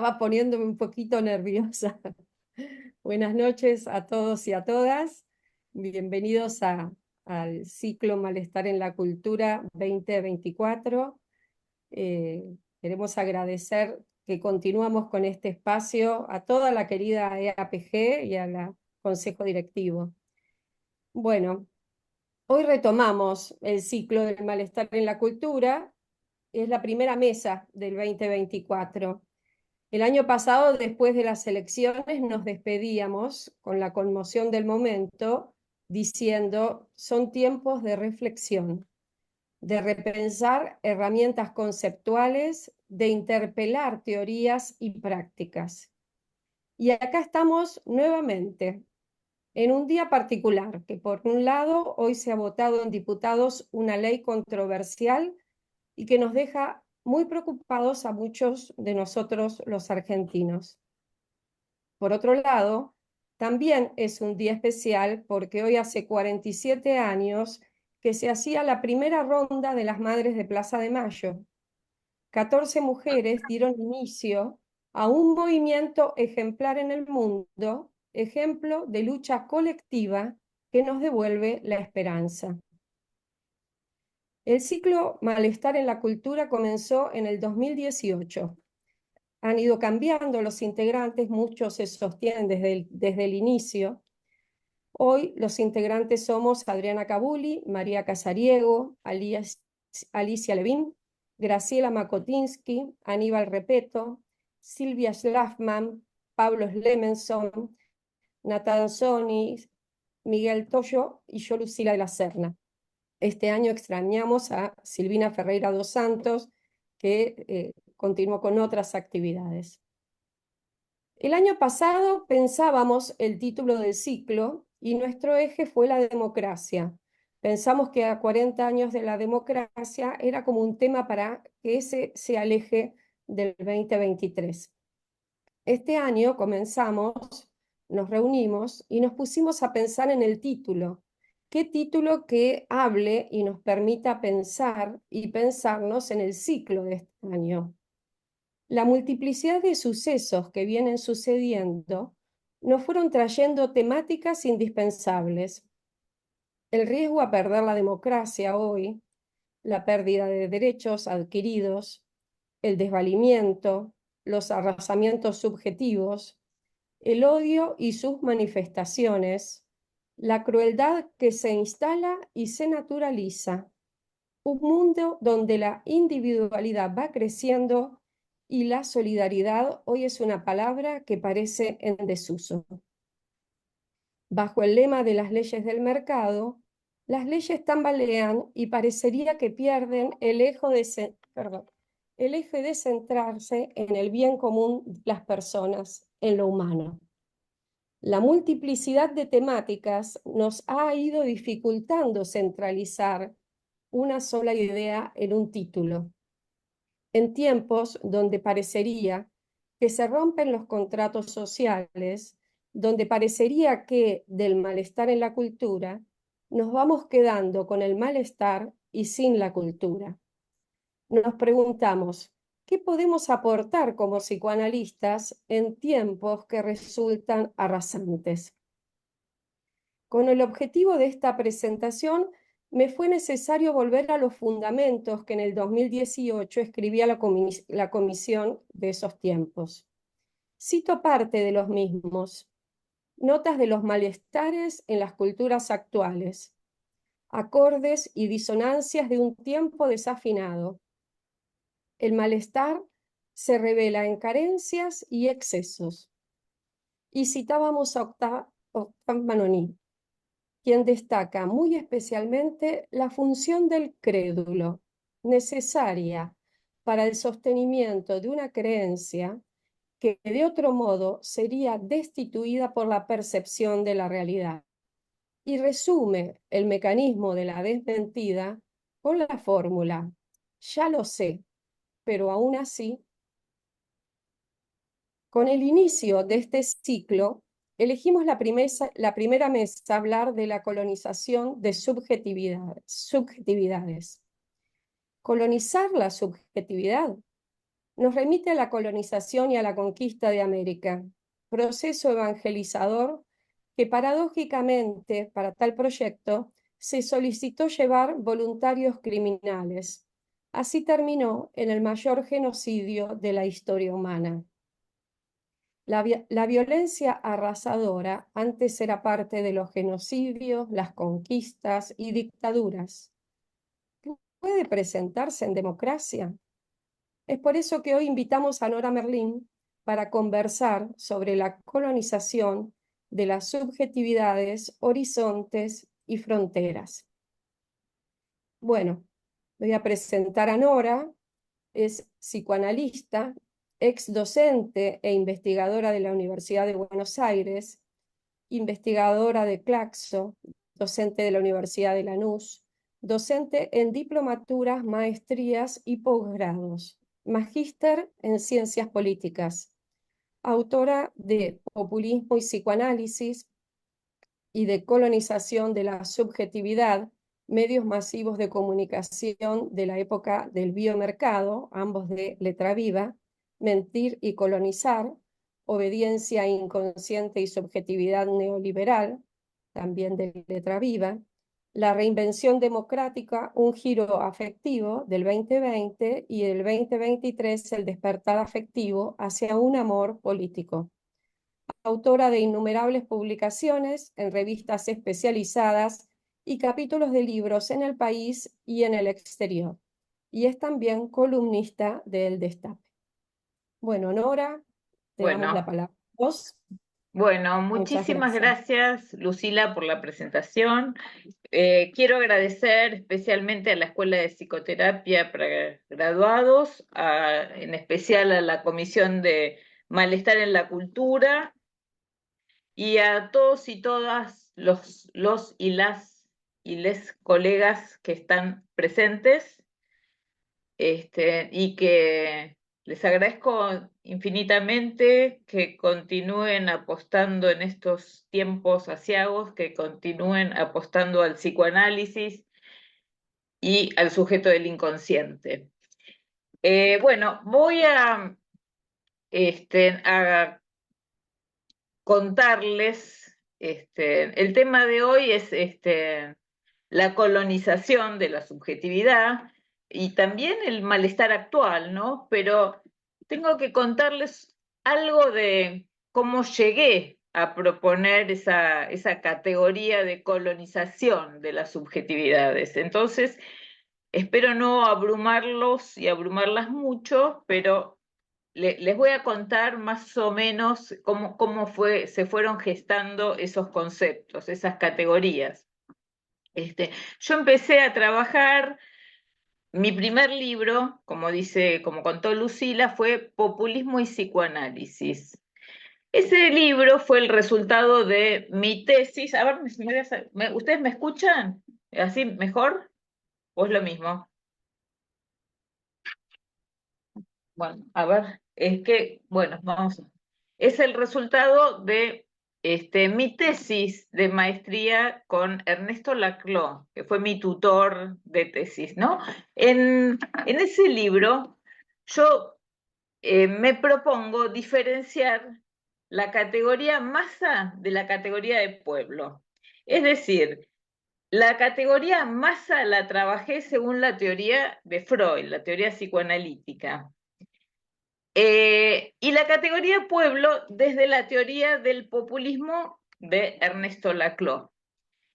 estaba poniéndome un poquito nerviosa. Buenas noches a todos y a todas. Bienvenidos al ciclo Malestar en la Cultura 2024. Queremos agradecer que continuamos con este espacio a toda la querida EAPG y a la Consejo Directivo. Bueno, hoy retomamos el ciclo del Malestar en la Cultura. Es la primera mesa del 2024. El año pasado, después de las elecciones, nos despedíamos con la conmoción del momento, diciendo, son tiempos de reflexión, de repensar herramientas conceptuales, de interpelar teorías y prácticas. Y acá estamos nuevamente, en un día particular, que por un lado, hoy se ha votado en diputados una ley controversial y que nos deja muy preocupados a muchos de nosotros los argentinos. Por otro lado, también es un día especial porque hoy hace 47 años que se hacía la primera ronda de las Madres de Plaza de Mayo. 14 mujeres dieron inicio a un movimiento ejemplar en el mundo, ejemplo de lucha colectiva que nos devuelve la esperanza. El ciclo Malestar en la Cultura comenzó en el 2018. Han ido cambiando los integrantes, muchos se sostienen desde el inicio. Hoy los integrantes somos Adriana Cabuli, María Casariego, Alicia Levín, Graciela Makotinsky, Aníbal Repeto, Silvia Schlafman, Pablo Slemenson, Nathan Soni, Miguel Toyo y yo, Lucila de la Serna. Este año extrañamos a Silvina Ferreira dos Santos, que continuó con otras actividades. El año pasado pensábamos el título del ciclo y nuestro eje fue la democracia. Pensamos que a 40 años de la democracia era como un tema para que ese se aleje del 2023. Este año nos reunimos y nos pusimos a pensar en el título. ¿Qué título que hable y nos permita pensar y pensarnos en el ciclo de este año? La multiplicidad de sucesos que vienen sucediendo nos fueron trayendo temáticas indispensables. El riesgo a perder la democracia hoy, la pérdida de derechos adquiridos, el desvalimiento, los arrasamientos subjetivos, el odio y sus manifestaciones, la crueldad que se instala y se naturaliza, un mundo donde la individualidad va creciendo y la solidaridad hoy es una palabra que parece en desuso. Bajo el lema de las leyes del mercado, las leyes tambalean y parecería que pierden el eje de centrarse en el bien común de las personas, en lo humano. La multiplicidad de temáticas nos ha ido dificultando centralizar una sola idea en un título. En tiempos donde parecería que se rompen los contratos sociales, donde parecería que del malestar en la cultura nos vamos quedando con el malestar y sin la cultura. Nos preguntamos, ¿qué podemos aportar como psicoanalistas en tiempos que resultan arrasantes? Con el objetivo de esta presentación, me fue necesario volver a los fundamentos que en el 2018 escribía la comisión de esos tiempos. Cito parte de los mismos. Notas de los malestares en las culturas actuales. Acordes y disonancias de un tiempo desafinado. El malestar se revela en carencias y excesos. Y citábamos a Octave Manoní, quien destaca muy especialmente la función del crédulo, necesaria para el sostenimiento de una creencia que de otro modo sería destituida por la percepción de la realidad. Y resume el mecanismo de la desmentida con la fórmula, ya lo sé, pero aún así. Con el inicio de este ciclo, elegimos la primera mesa hablar de la colonización de subjetividades. Colonizar la subjetividad nos remite a la colonización y a la conquista de América, proceso evangelizador que paradójicamente para tal proyecto se solicitó llevar voluntarios criminales. Así terminó en el mayor genocidio de la historia humana. La violencia arrasadora antes era parte de los genocidios, las conquistas y dictaduras. ¿Puede presentarse en democracia? Es por eso que hoy invitamos a Nora Merlín para conversar sobre la colonización de las subjetividades, horizontes y fronteras. Bueno, voy a presentar a Nora. Es psicoanalista, ex docente e investigadora de la Universidad de Buenos Aires, investigadora de Claxo, docente de la Universidad de Lanús, docente en diplomaturas, maestrías y posgrados, magíster en ciencias políticas, autora de Populismo y psicoanálisis y de Colonización de la subjetividad, medios masivos de comunicación de la época del biomercado, ambos de Letra Viva, Mentir y colonizar, Obediencia inconsciente y subjetividad neoliberal, también de Letra Viva, La reinvención democrática, un giro afectivo del 2020 y del 2023 el despertar afectivo hacia un amor político. Autora de innumerables publicaciones en revistas especializadas y capítulos de libros en el país y en el exterior. Y es también columnista de El Destape. Bueno, Nora, te damos la Bueno, palabra a vos. bueno, Muchas muchísimas gracias. gracias, Lucila, por la presentación. Quiero agradecer especialmente a la Escuela de Psicoterapia para Graduados, en especial a la Comisión de Malestar en la Cultura y a todos y todas los y les colegas que están presentes. Y que les agradezco infinitamente que continúen apostando en estos tiempos aciagos, que continúen apostando al psicoanálisis y al sujeto del inconsciente. Bueno, voy a contarles, el tema de hoy es la colonización de la subjetividad y también el malestar actual, ¿no? Pero tengo que contarles algo de cómo llegué a proponer esa categoría de colonización de las subjetividades. Entonces, espero no abrumarlos y abrumarlas mucho, pero les voy a contar más o menos cómo se fueron gestando esos conceptos, esas categorías. Yo empecé a trabajar, mi primer libro, como contó Lucila, fue Populismo y psicoanálisis. Ese libro fue el resultado de mi tesis. A ver, ¿ustedes me escuchan? ¿Así mejor? ¿O es lo mismo? Bueno, a ver, bueno, es el resultado de mi tesis de maestría con Ernesto Laclau, que fue mi tutor de tesis, ¿no? En ese libro yo me propongo diferenciar la categoría masa de la categoría de pueblo. Es decir, la categoría masa la trabajé según la teoría de Freud, la teoría psicoanalítica. Y la categoría pueblo desde la teoría del populismo de Ernesto Laclau.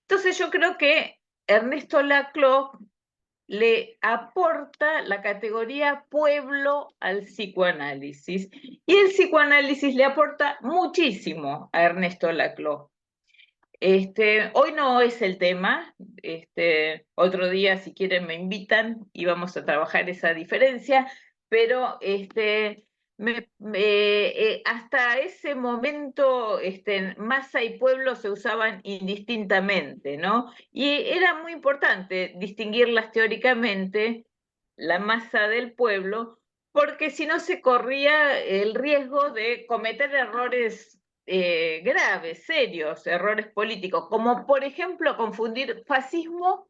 Entonces yo creo que Ernesto Laclau le aporta la categoría pueblo al psicoanálisis y el psicoanálisis le aporta muchísimo a Ernesto Laclau. Hoy no es el tema, otro día si quieren me invitan y vamos a trabajar esa diferencia, pero hasta ese momento masa y pueblo se usaban indistintamente, ¿no? Y era muy importante distinguirlas teóricamente, la masa del pueblo, porque si no se corría el riesgo de cometer errores graves, serios, errores políticos, como por ejemplo confundir fascismo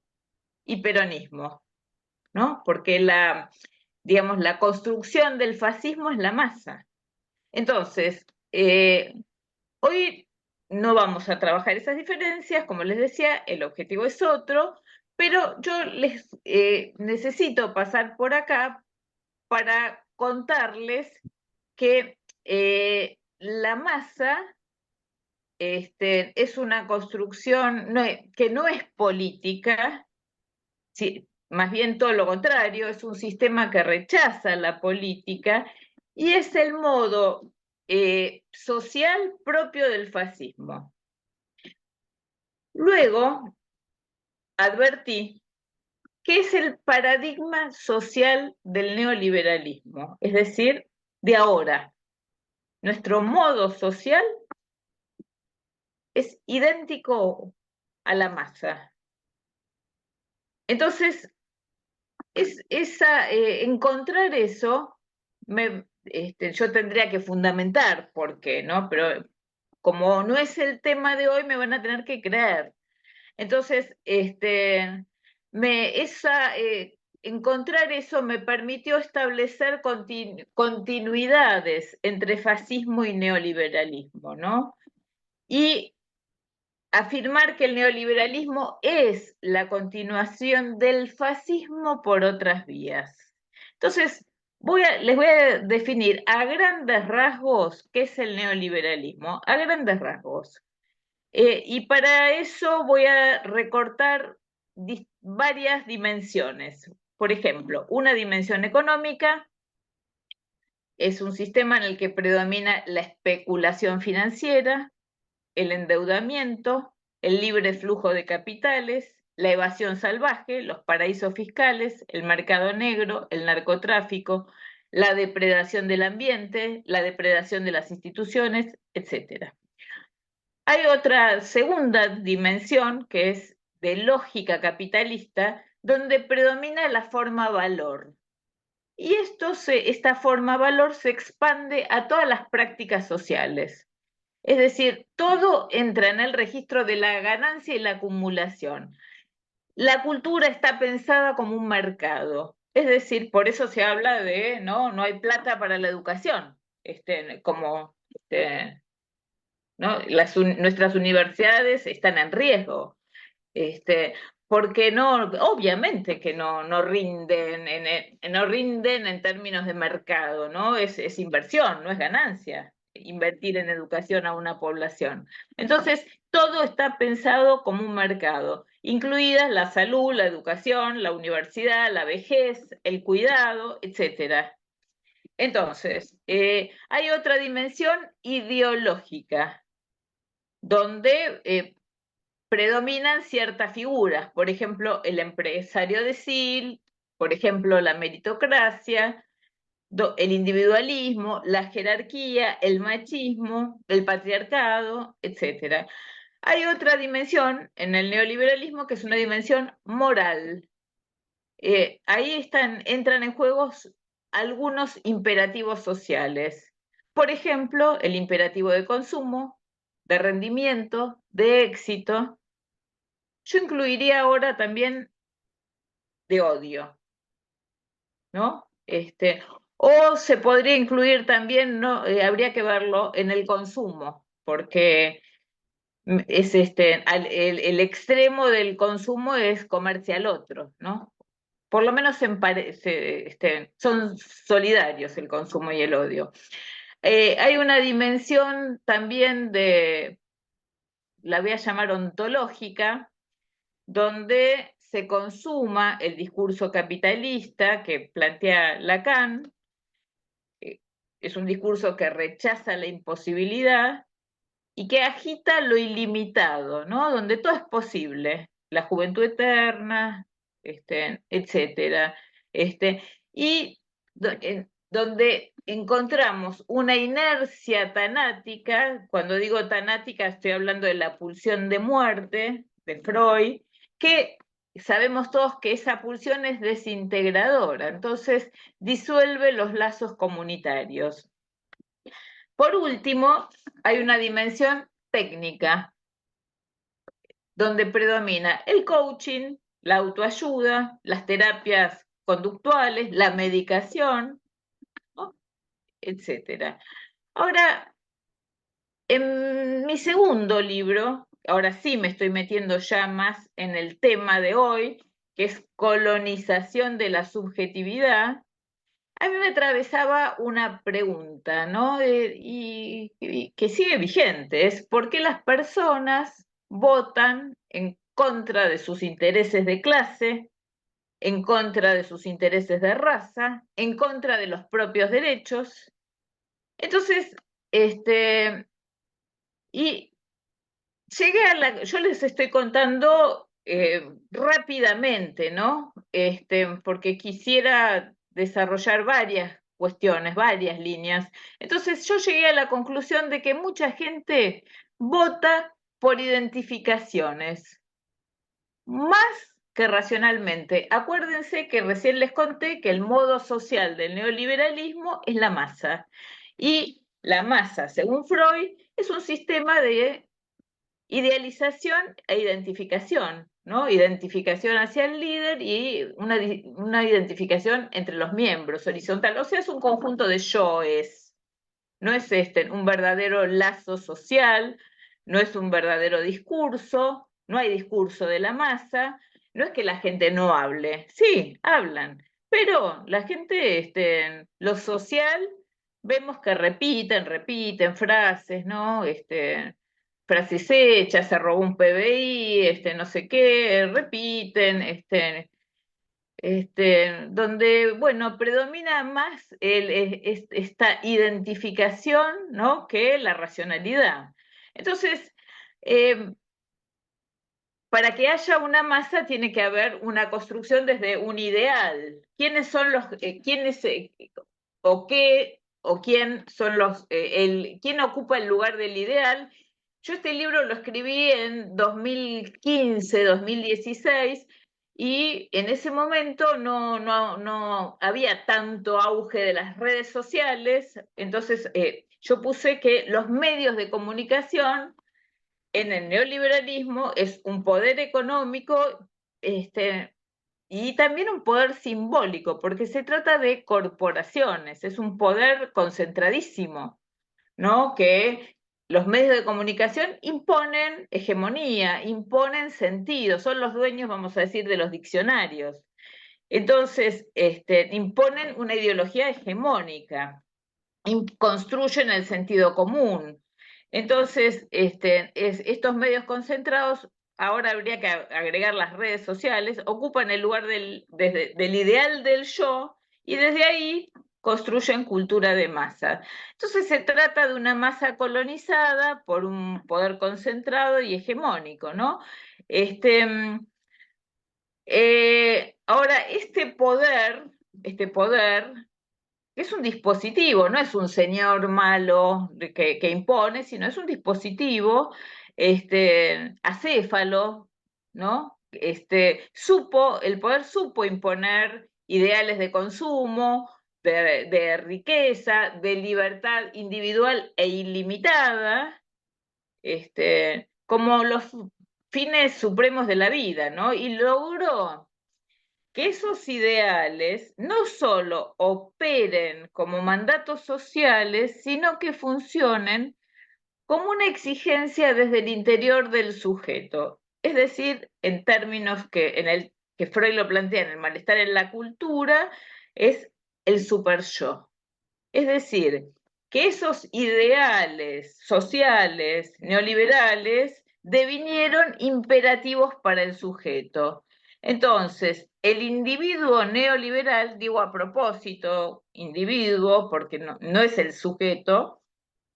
y peronismo, ¿no? Porque digamos, la construcción del fascismo es la masa. Entonces, hoy no vamos a trabajar esas diferencias, como les decía, el objetivo es otro, pero yo les necesito pasar por acá para contarles que la masa es una construcción que no es política, sí, más bien todo lo contrario, es un sistema que rechaza la política y es el modo social propio del fascismo. Luego advertí que es el paradigma social del neoliberalismo, es decir, de ahora. Nuestro modo social es idéntico a la masa. Entonces, encontrar eso, yo tendría que fundamentar por qué, ¿no? Pero como no es el tema de hoy, me van a tener que creer. Entonces, encontrar eso me permitió establecer continuidades entre fascismo y neoliberalismo, ¿no? Y afirmar que el neoliberalismo es la continuación del fascismo por otras vías. Entonces, les voy a definir a grandes rasgos qué es el neoliberalismo, a grandes rasgos. Y para eso voy a recortar varias dimensiones. Por ejemplo, una dimensión económica es un sistema en el que predomina la especulación financiera, el endeudamiento, el libre flujo de capitales, la evasión salvaje, los paraísos fiscales, el mercado negro, el narcotráfico, la depredación del ambiente, la depredación de las instituciones, etc. Hay otra segunda dimensión que es de lógica capitalista, donde predomina la forma valor. Y esta forma valor se expande a todas las prácticas sociales. Es decir, todo entra en el registro de la ganancia y la acumulación. La cultura está pensada como un mercado. Es decir, por eso se habla de no hay plata para la educación. ¿No? Nuestras universidades están en riesgo, porque obviamente que no rinden no rinden en términos de mercado, ¿no? Es inversión, no es ganancia, invertir en educación a una población. Entonces, todo está pensado como un mercado, incluidas la salud, la educación, la universidad, la vejez, el cuidado, etcétera. Entonces, hay otra dimensión ideológica, donde predominan ciertas figuras, por ejemplo, el empresario decil, por ejemplo, la meritocracia, el individualismo, la jerarquía, el machismo, el patriarcado, etc. Hay otra dimensión en el neoliberalismo que es una dimensión moral. Ahí entran en juego algunos imperativos sociales. Por ejemplo, el imperativo de consumo, de rendimiento, de éxito. Yo incluiría ahora también de odio, ¿no? O se podría incluir también, ¿no? Habría que verlo en el consumo, porque es el extremo del consumo es comerse al otro, ¿no? Por lo menos son solidarios el consumo y el odio. Hay una dimensión también la voy a llamar ontológica, donde se consuma el discurso capitalista que plantea Lacan. Es un discurso que rechaza la imposibilidad y que agita lo ilimitado, ¿no? Donde todo es posible, la juventud eterna, etcétera. Y donde encontramos una inercia tanática. Cuando digo tanática estoy hablando de la pulsión de muerte de Freud, que sabemos todos que esa pulsión es desintegradora, entonces disuelve los lazos comunitarios. Por último, hay una dimensión técnica, donde predomina el coaching, la autoayuda, las terapias conductuales, la medicación, ¿no? Etcétera. Ahora, en mi segundo libro, ahora sí me estoy metiendo ya más en el tema de hoy, que es colonización de la subjetividad. A mí me atravesaba una pregunta, ¿no? Y que sigue vigente, es ¿por qué las personas votan en contra de sus intereses de clase, en contra de sus intereses de raza, en contra de los propios derechos? Entonces, y yo les estoy contando rápidamente, ¿no? Porque quisiera desarrollar varias cuestiones, varias líneas. Entonces yo llegué a la conclusión de que mucha gente vota por identificaciones, más que racionalmente. Acuérdense que recién les conté que el modo social del neoliberalismo es la masa. Y la masa, según Freud, es un sistema de idealización e identificación, ¿no? Identificación hacia el líder y una identificación entre los miembros, horizontal. O sea, es un conjunto de yoes. No es un verdadero lazo social, no es un verdadero discurso, no hay discurso de la masa, no es que la gente no hable, sí, hablan, pero la gente, lo social, vemos que repiten frases, ¿no? Frases hechas, se robó un PBI, no sé qué, repiten, donde, bueno, predomina más esta identificación, ¿no? Que la racionalidad. Entonces, eh, para que haya una masa tiene que haber una construcción desde un ideal. ¿Quiénes son quiénes o qué o quién son quién ocupa el lugar del ideal? Yo este libro lo escribí en 2015, 2016 y en ese momento no había tanto auge de las redes sociales, entonces yo puse que los medios de comunicación en el neoliberalismo es un poder económico y también un poder simbólico, porque se trata de corporaciones, es un poder concentradísimo, ¿no? Que los medios de comunicación imponen hegemonía, imponen sentido, son los dueños, vamos a decir, de los diccionarios. Entonces, imponen una ideología hegemónica, construyen el sentido común. Entonces, estos medios concentrados, ahora habría que agregar las redes sociales, ocupan el lugar del ideal del yo y desde ahí construyen cultura de masa. Entonces se trata de una masa colonizada por un poder concentrado y hegemónico, ¿no? Ahora, este poder es un dispositivo, no es un señor malo que impone, sino es un dispositivo acéfalo, ¿no? El poder supo imponer ideales de consumo, de riqueza, de libertad individual e ilimitada, como los fines supremos de la vida, ¿no? Y logró que esos ideales no solo operen como mandatos sociales, sino que funcionen como una exigencia desde el interior del sujeto. Es decir, en términos que Freud lo plantea en el malestar en la cultura, es el super yo. Es decir, que esos ideales sociales neoliberales devinieron imperativos para el sujeto. Entonces, el individuo neoliberal, digo a propósito, individuo, porque no es el sujeto,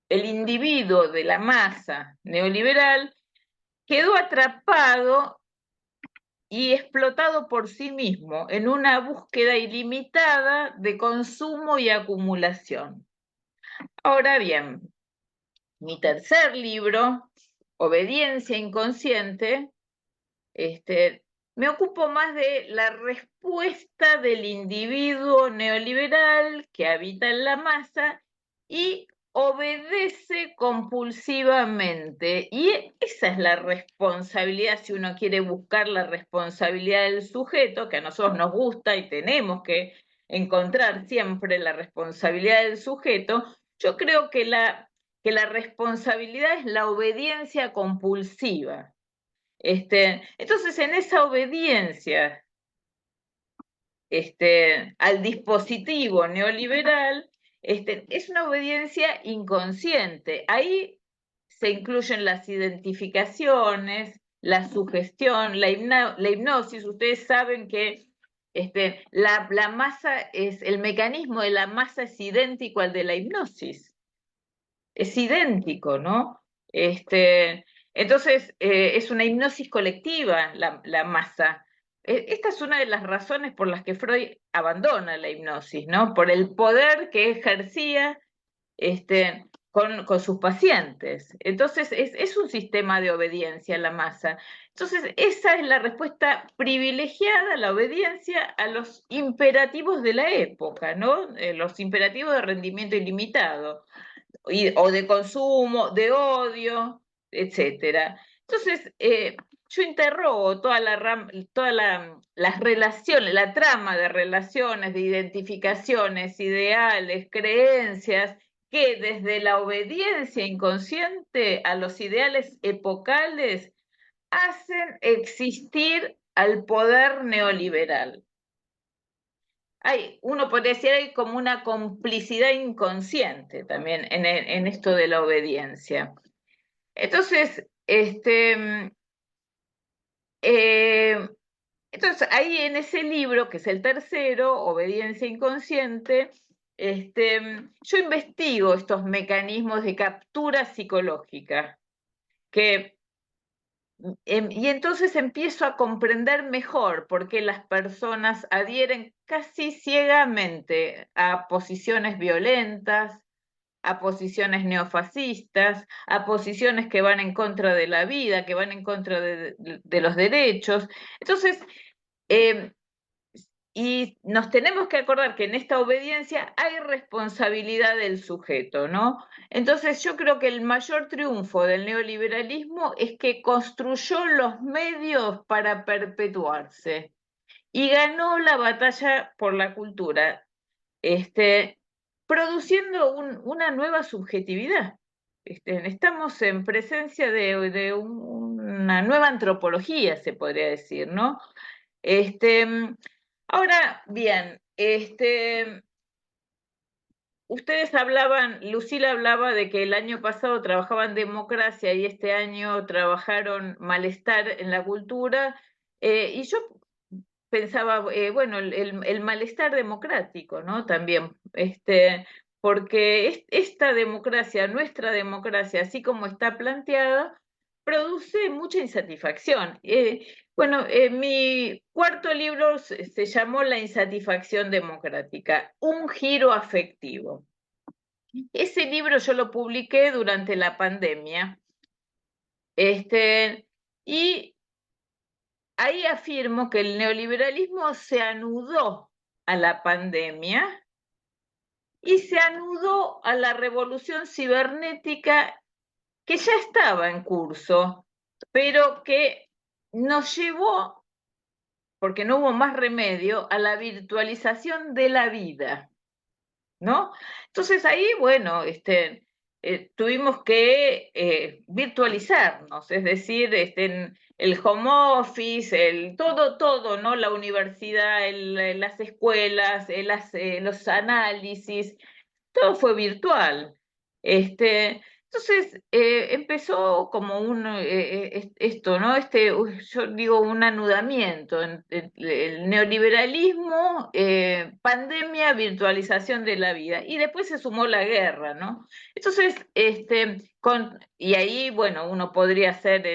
el individuo de la masa neoliberal quedó atrapado y explotado por sí mismo en una búsqueda ilimitada de consumo y acumulación. Ahora bien, mi tercer libro, Obediencia Inconsciente, me ocupo más de la respuesta del individuo neoliberal que habita en la masa y obedece compulsivamente. Y esa es la responsabilidad, si uno quiere buscar la responsabilidad del sujeto, que a nosotros nos gusta y tenemos que encontrar siempre la responsabilidad del sujeto. Yo creo que la responsabilidad es la obediencia compulsiva. Entonces, en esa obediencia al dispositivo neoliberal, es una obediencia inconsciente. Ahí se incluyen las identificaciones, la sugestión, la hipnosis. Ustedes saben que la masa el mecanismo de la masa es idéntico al de la hipnosis. Es idéntico, ¿no? Entonces, es una hipnosis colectiva la masa. Esta es una de las razones por las que Freud abandona la hipnosis, ¿no? Por el poder que ejercía con sus pacientes. Entonces, es un sistema de obediencia la masa. Entonces, esa es la respuesta privilegiada, la obediencia a los imperativos de la época, ¿no? Los imperativos de rendimiento ilimitado o de consumo, de odio, etcétera. Entonces, yo interrogo las relaciones, la trama de relaciones, de identificaciones, ideales, creencias, que desde la obediencia inconsciente a los ideales epocales hacen existir al poder neoliberal. Uno podría decir, hay como una complicidad inconsciente también en esto de la obediencia. Entonces, ahí en ese libro, que es el tercero, Obediencia Inconsciente, yo investigo estos mecanismos de captura psicológica, y entonces empiezo a comprender mejor por qué las personas adhieren casi ciegamente a posiciones violentas, a posiciones neofascistas, a posiciones que van en contra de la vida, que van en contra de los derechos. Entonces, eh, y nos tenemos que acordar que en esta obediencia hay responsabilidad del sujeto, ¿no? Entonces yo creo que el mayor triunfo del neoliberalismo es que construyó los medios para perpetuarse y ganó la batalla por la cultura, produciendo una nueva subjetividad. Estamos en presencia de una nueva antropología, se podría decir, ¿no? Ahora bien, ustedes hablaban, Lucila hablaba de que el año pasado trabajaban democracia y este año trabajaron malestar en la cultura, y yo pensaba, bueno, el malestar democrático, ¿no? También, porque esta democracia, nuestra democracia, así como está planteada, produce mucha insatisfacción. Bueno, mi cuarto libro se llamó La insatisfacción democrática, un giro afectivo. Ese libro yo lo publiqué durante la pandemia, y ahí afirmo que el neoliberalismo se anudó a la pandemia y se anudó a la revolución cibernética que ya estaba en curso, pero que nos llevó, porque no hubo más remedio, a la virtualización de la vida, ¿no? Entonces ahí, bueno, tuvimos que virtualizarnos, es decir, el home office, todo, ¿no? La universidad, las escuelas, los análisis, todo fue virtual. Entonces, empezó como esto, ¿no? Yo digo, un anudamiento, el neoliberalismo, pandemia, virtualización de la vida, y después se sumó la guerra, ¿no? Entonces, y ahí, bueno, uno podría hacer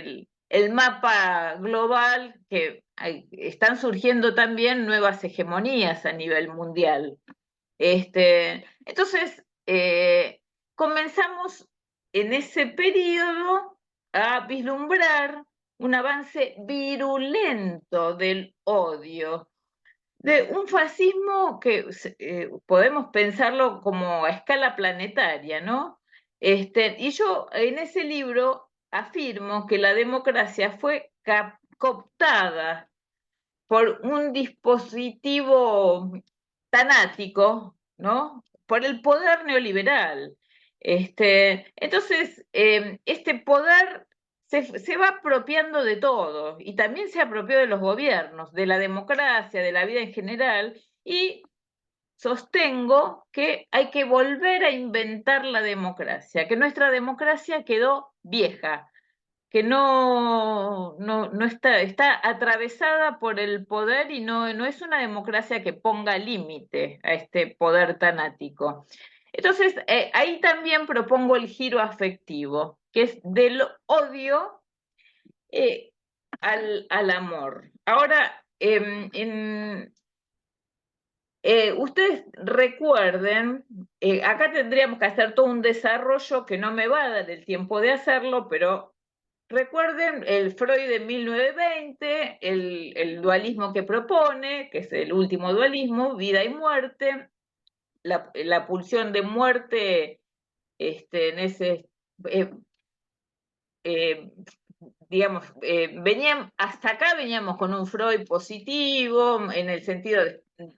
el mapa global, que están surgiendo también nuevas hegemonías a nivel mundial. Entonces, comenzamos en ese periodo a vislumbrar un avance virulento del odio, de un fascismo que podemos pensarlo como a escala planetaria, ¿no? Y yo en ese libro afirmo que la democracia fue cooptada por un dispositivo tanático, ¿no? Por el poder neoliberal. Entonces, este poder se va apropiando de todo y también se apropió de los gobiernos, de la democracia, de la vida en general, y sostengo que hay que volver a inventar la democracia, que nuestra democracia quedó vieja, que no está atravesada por el poder y no es una democracia que ponga límite a este poder tanático. Entonces, ahí también propongo el giro afectivo, que es del odio eh, al amor. Ahora, ustedes recuerden, acá tendríamos que hacer todo un desarrollo que no me va a dar el tiempo de hacerlo, pero recuerden el Freud de 1920, el dualismo que propone, que es el último dualismo, vida y muerte, la pulsión de muerte en ese eh, eh, digamos, hasta acá veníamos con un Freud positivo, en el sentido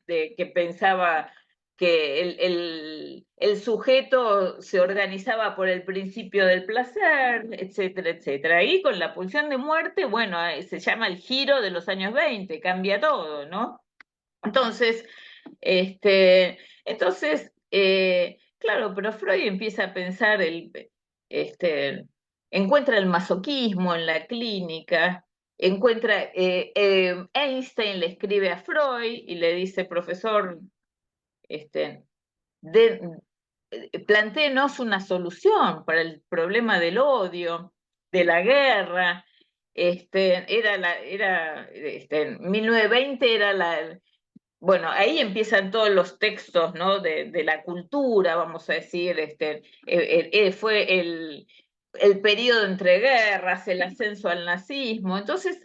de que pensaba que el sujeto se organizaba por el principio del placer, etcétera, etcétera. Y con la pulsión de muerte, bueno, se llama el giro de los años 20, cambia todo, ¿no? Entonces, claro, pero Freud empieza a pensar este, encuentra el masoquismo en la clínica, Einstein le escribe a Freud y le dice, profesor, este, de, plantéenos una solución para el problema del odio, de la guerra. En 1920 era bueno, ahí empiezan todos los textos, ¿no? de la cultura, vamos a decir, fue el periodo entre guerras, el ascenso al nazismo. Entonces,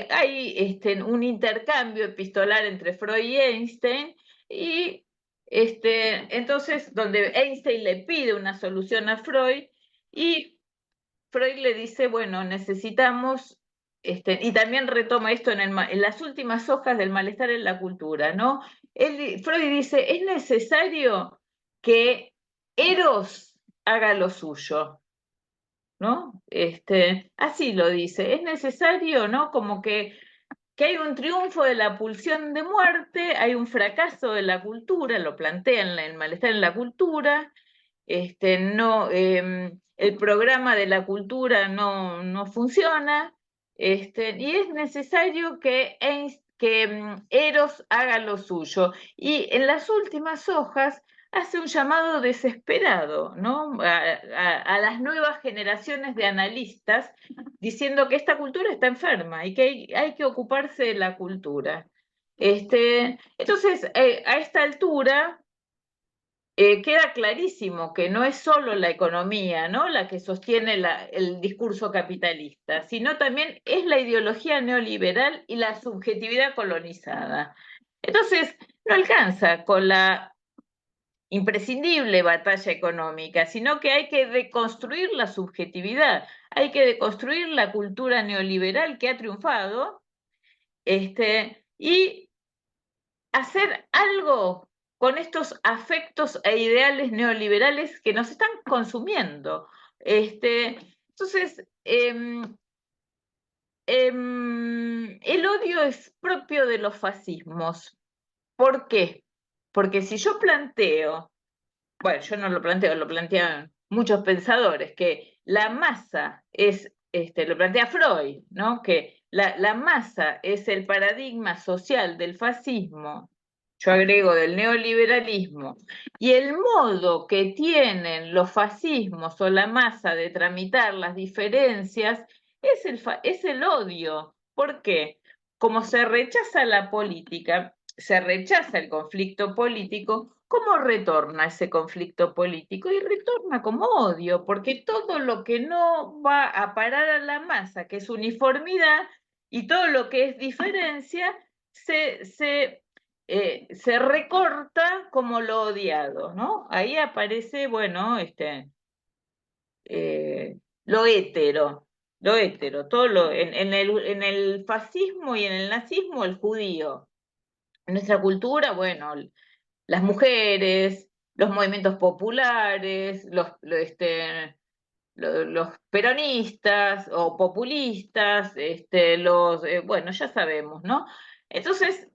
hay un intercambio epistolar entre Freud y Einstein, y entonces, donde Einstein le pide una solución a Freud, y Freud le dice, bueno, necesitamos, y también retoma esto en las últimas hojas del malestar en la cultura, ¿no? Freud dice, es necesario que Eros haga lo suyo, ¿no? Así lo dice, es necesario, ¿no? Como que hay un triunfo de la pulsión de muerte, hay un fracaso de la cultura, lo plantea en el malestar en la cultura, no, el programa de la cultura no funciona, y es necesario que Eros haga lo suyo. Y en las últimas hojas hace un llamado desesperado, ¿no? A las nuevas generaciones de analistas, diciendo que esta cultura está enferma y que hay que ocuparse de la cultura. Entonces, a esta altura, queda clarísimo que no es solo la economía, ¿no? la que sostiene el discurso capitalista, sino también es la ideología neoliberal y la subjetividad colonizada. Entonces, no alcanza con la imprescindible batalla económica, sino que hay que deconstruir la subjetividad, hay que deconstruir la cultura neoliberal que ha triunfado, y hacer algo con estos afectos e ideales neoliberales que nos están consumiendo. Entonces, el odio es propio de los fascismos. ¿Por qué? Porque si yo planteo, bueno, yo no lo planteo, lo plantean muchos pensadores, que la masa lo plantea Freud, ¿no? Que la masa es el paradigma social del fascismo, yo agrego del neoliberalismo, y el modo que tienen los fascismos o la masa de tramitar las diferencias es el odio. ¿Por qué? Como se rechaza la política, se rechaza el conflicto político, ¿cómo retorna ese conflicto político? Y retorna como odio, porque todo lo que no va a parar a la masa, que es uniformidad, y todo lo que es diferencia, se recorta como lo odiado, ¿no? Ahí aparece, bueno, lo hétero, todo en el fascismo y en el nazismo, el judío. En nuestra cultura, bueno, las mujeres, los movimientos populares, los peronistas o populistas, bueno, ya sabemos, ¿no? Entonces,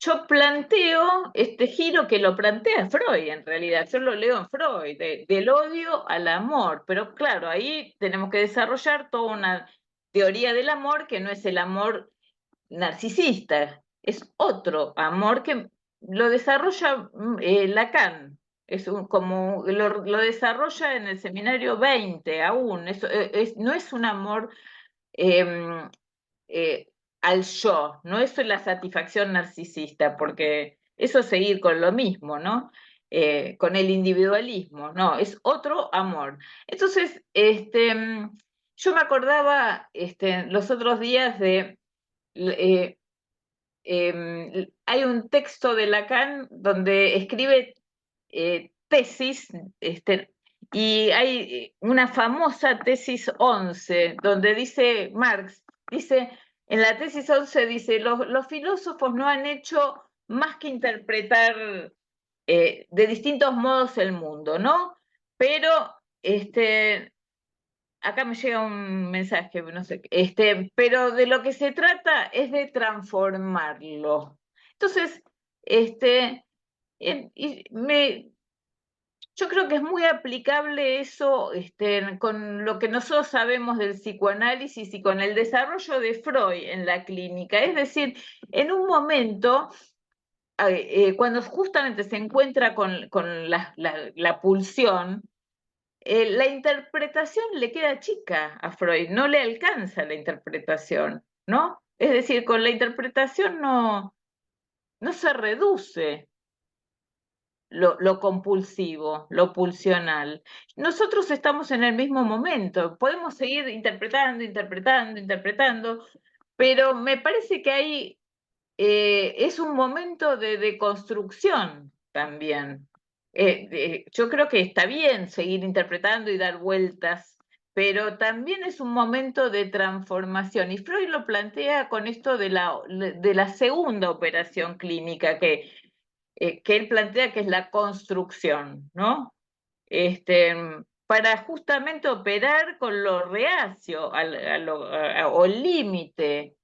yo planteo este giro que lo plantea Freud, en realidad, yo lo leo en Freud, del odio al amor, pero claro, ahí tenemos que desarrollar toda una teoría del amor que no es el amor narcisista, es otro amor que lo desarrolla Lacan, como lo desarrolla en el seminario 20 aún, no es un amor eh, eh, al yo, no es la satisfacción narcisista, porque eso es seguir con lo mismo, ¿no? Con el individualismo, no, es otro amor. Entonces, yo me acordaba los otros días de eh, hay un texto de Lacan donde escribe tesis, y hay una famosa tesis 11, donde dice Marx, dice, en la tesis 11 dice, los filósofos no han hecho más que interpretar de distintos modos el mundo, ¿no? Pero acá me llega un mensaje, no sé, pero de lo que se trata es de transformarlo. Entonces, y yo creo que es muy aplicable eso con lo que nosotros sabemos del psicoanálisis y con el desarrollo de Freud en la clínica. Es decir, en un momento, cuando justamente se encuentra con la pulsión, la interpretación le queda chica a Freud, no le alcanza la interpretación, ¿no? Es decir, con la interpretación no se reduce lo compulsivo, lo pulsional. Nosotros estamos en el mismo momento, podemos seguir interpretando, interpretando, interpretando, pero me parece que ahí es un momento de construcción también. Yo creo que está bien seguir interpretando y dar vueltas, pero también es un momento de transformación. Y Freud lo plantea con esto de la segunda operación clínica que él plantea, que es la construcción, ¿no? Este, para justamente operar con lo reacio o límite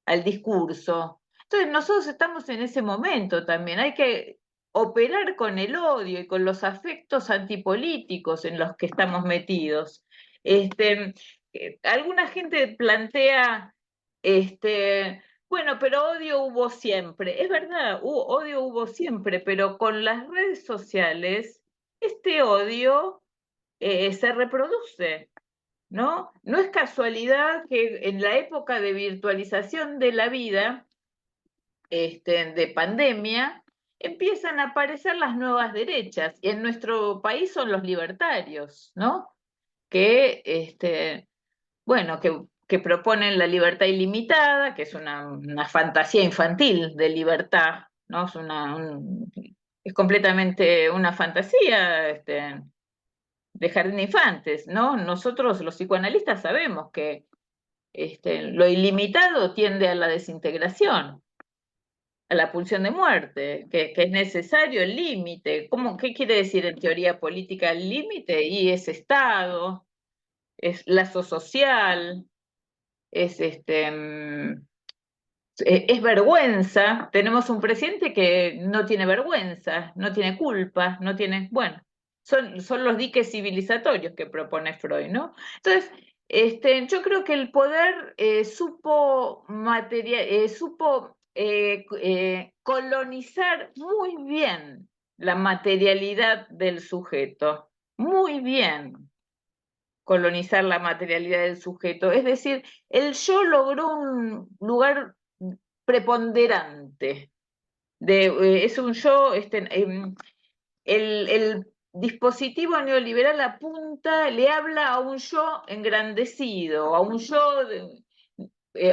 al discurso. Entonces nosotros estamos en ese momento también, hay que operar con el odio y con los afectos antipolíticos en los que estamos metidos. Alguna gente plantea, bueno, pero odio hubo siempre. Es verdad, odio hubo siempre, pero con las redes sociales, este odio se reproduce. ¿No? No es casualidad que en la época de virtualización de la vida, de pandemia, empiezan a aparecer las nuevas derechas, y en nuestro país son los libertarios, ¿no? Que, bueno, que proponen la libertad ilimitada, que es una fantasía infantil de libertad, ¿no? Es completamente una fantasía, de jardín de infantes, ¿no? Nosotros los psicoanalistas sabemos que lo ilimitado tiende a la desintegración, a la pulsión de muerte, que es necesario el límite. ¿Qué quiere decir en teoría política el límite? Y es Estado, es lazo social, es es vergüenza. Tenemos un presidente que no tiene vergüenza, no tiene culpa, no tiene, bueno, son los diques civilizatorios que propone Freud, ¿no? Entonces, yo creo que el poder supo colonizar muy bien la materialidad del sujeto, muy bien colonizar la materialidad del sujeto. Es decir, el yo logró un lugar preponderante. Es un yo, el dispositivo neoliberal apunta, le habla a un yo engrandecido, a un yo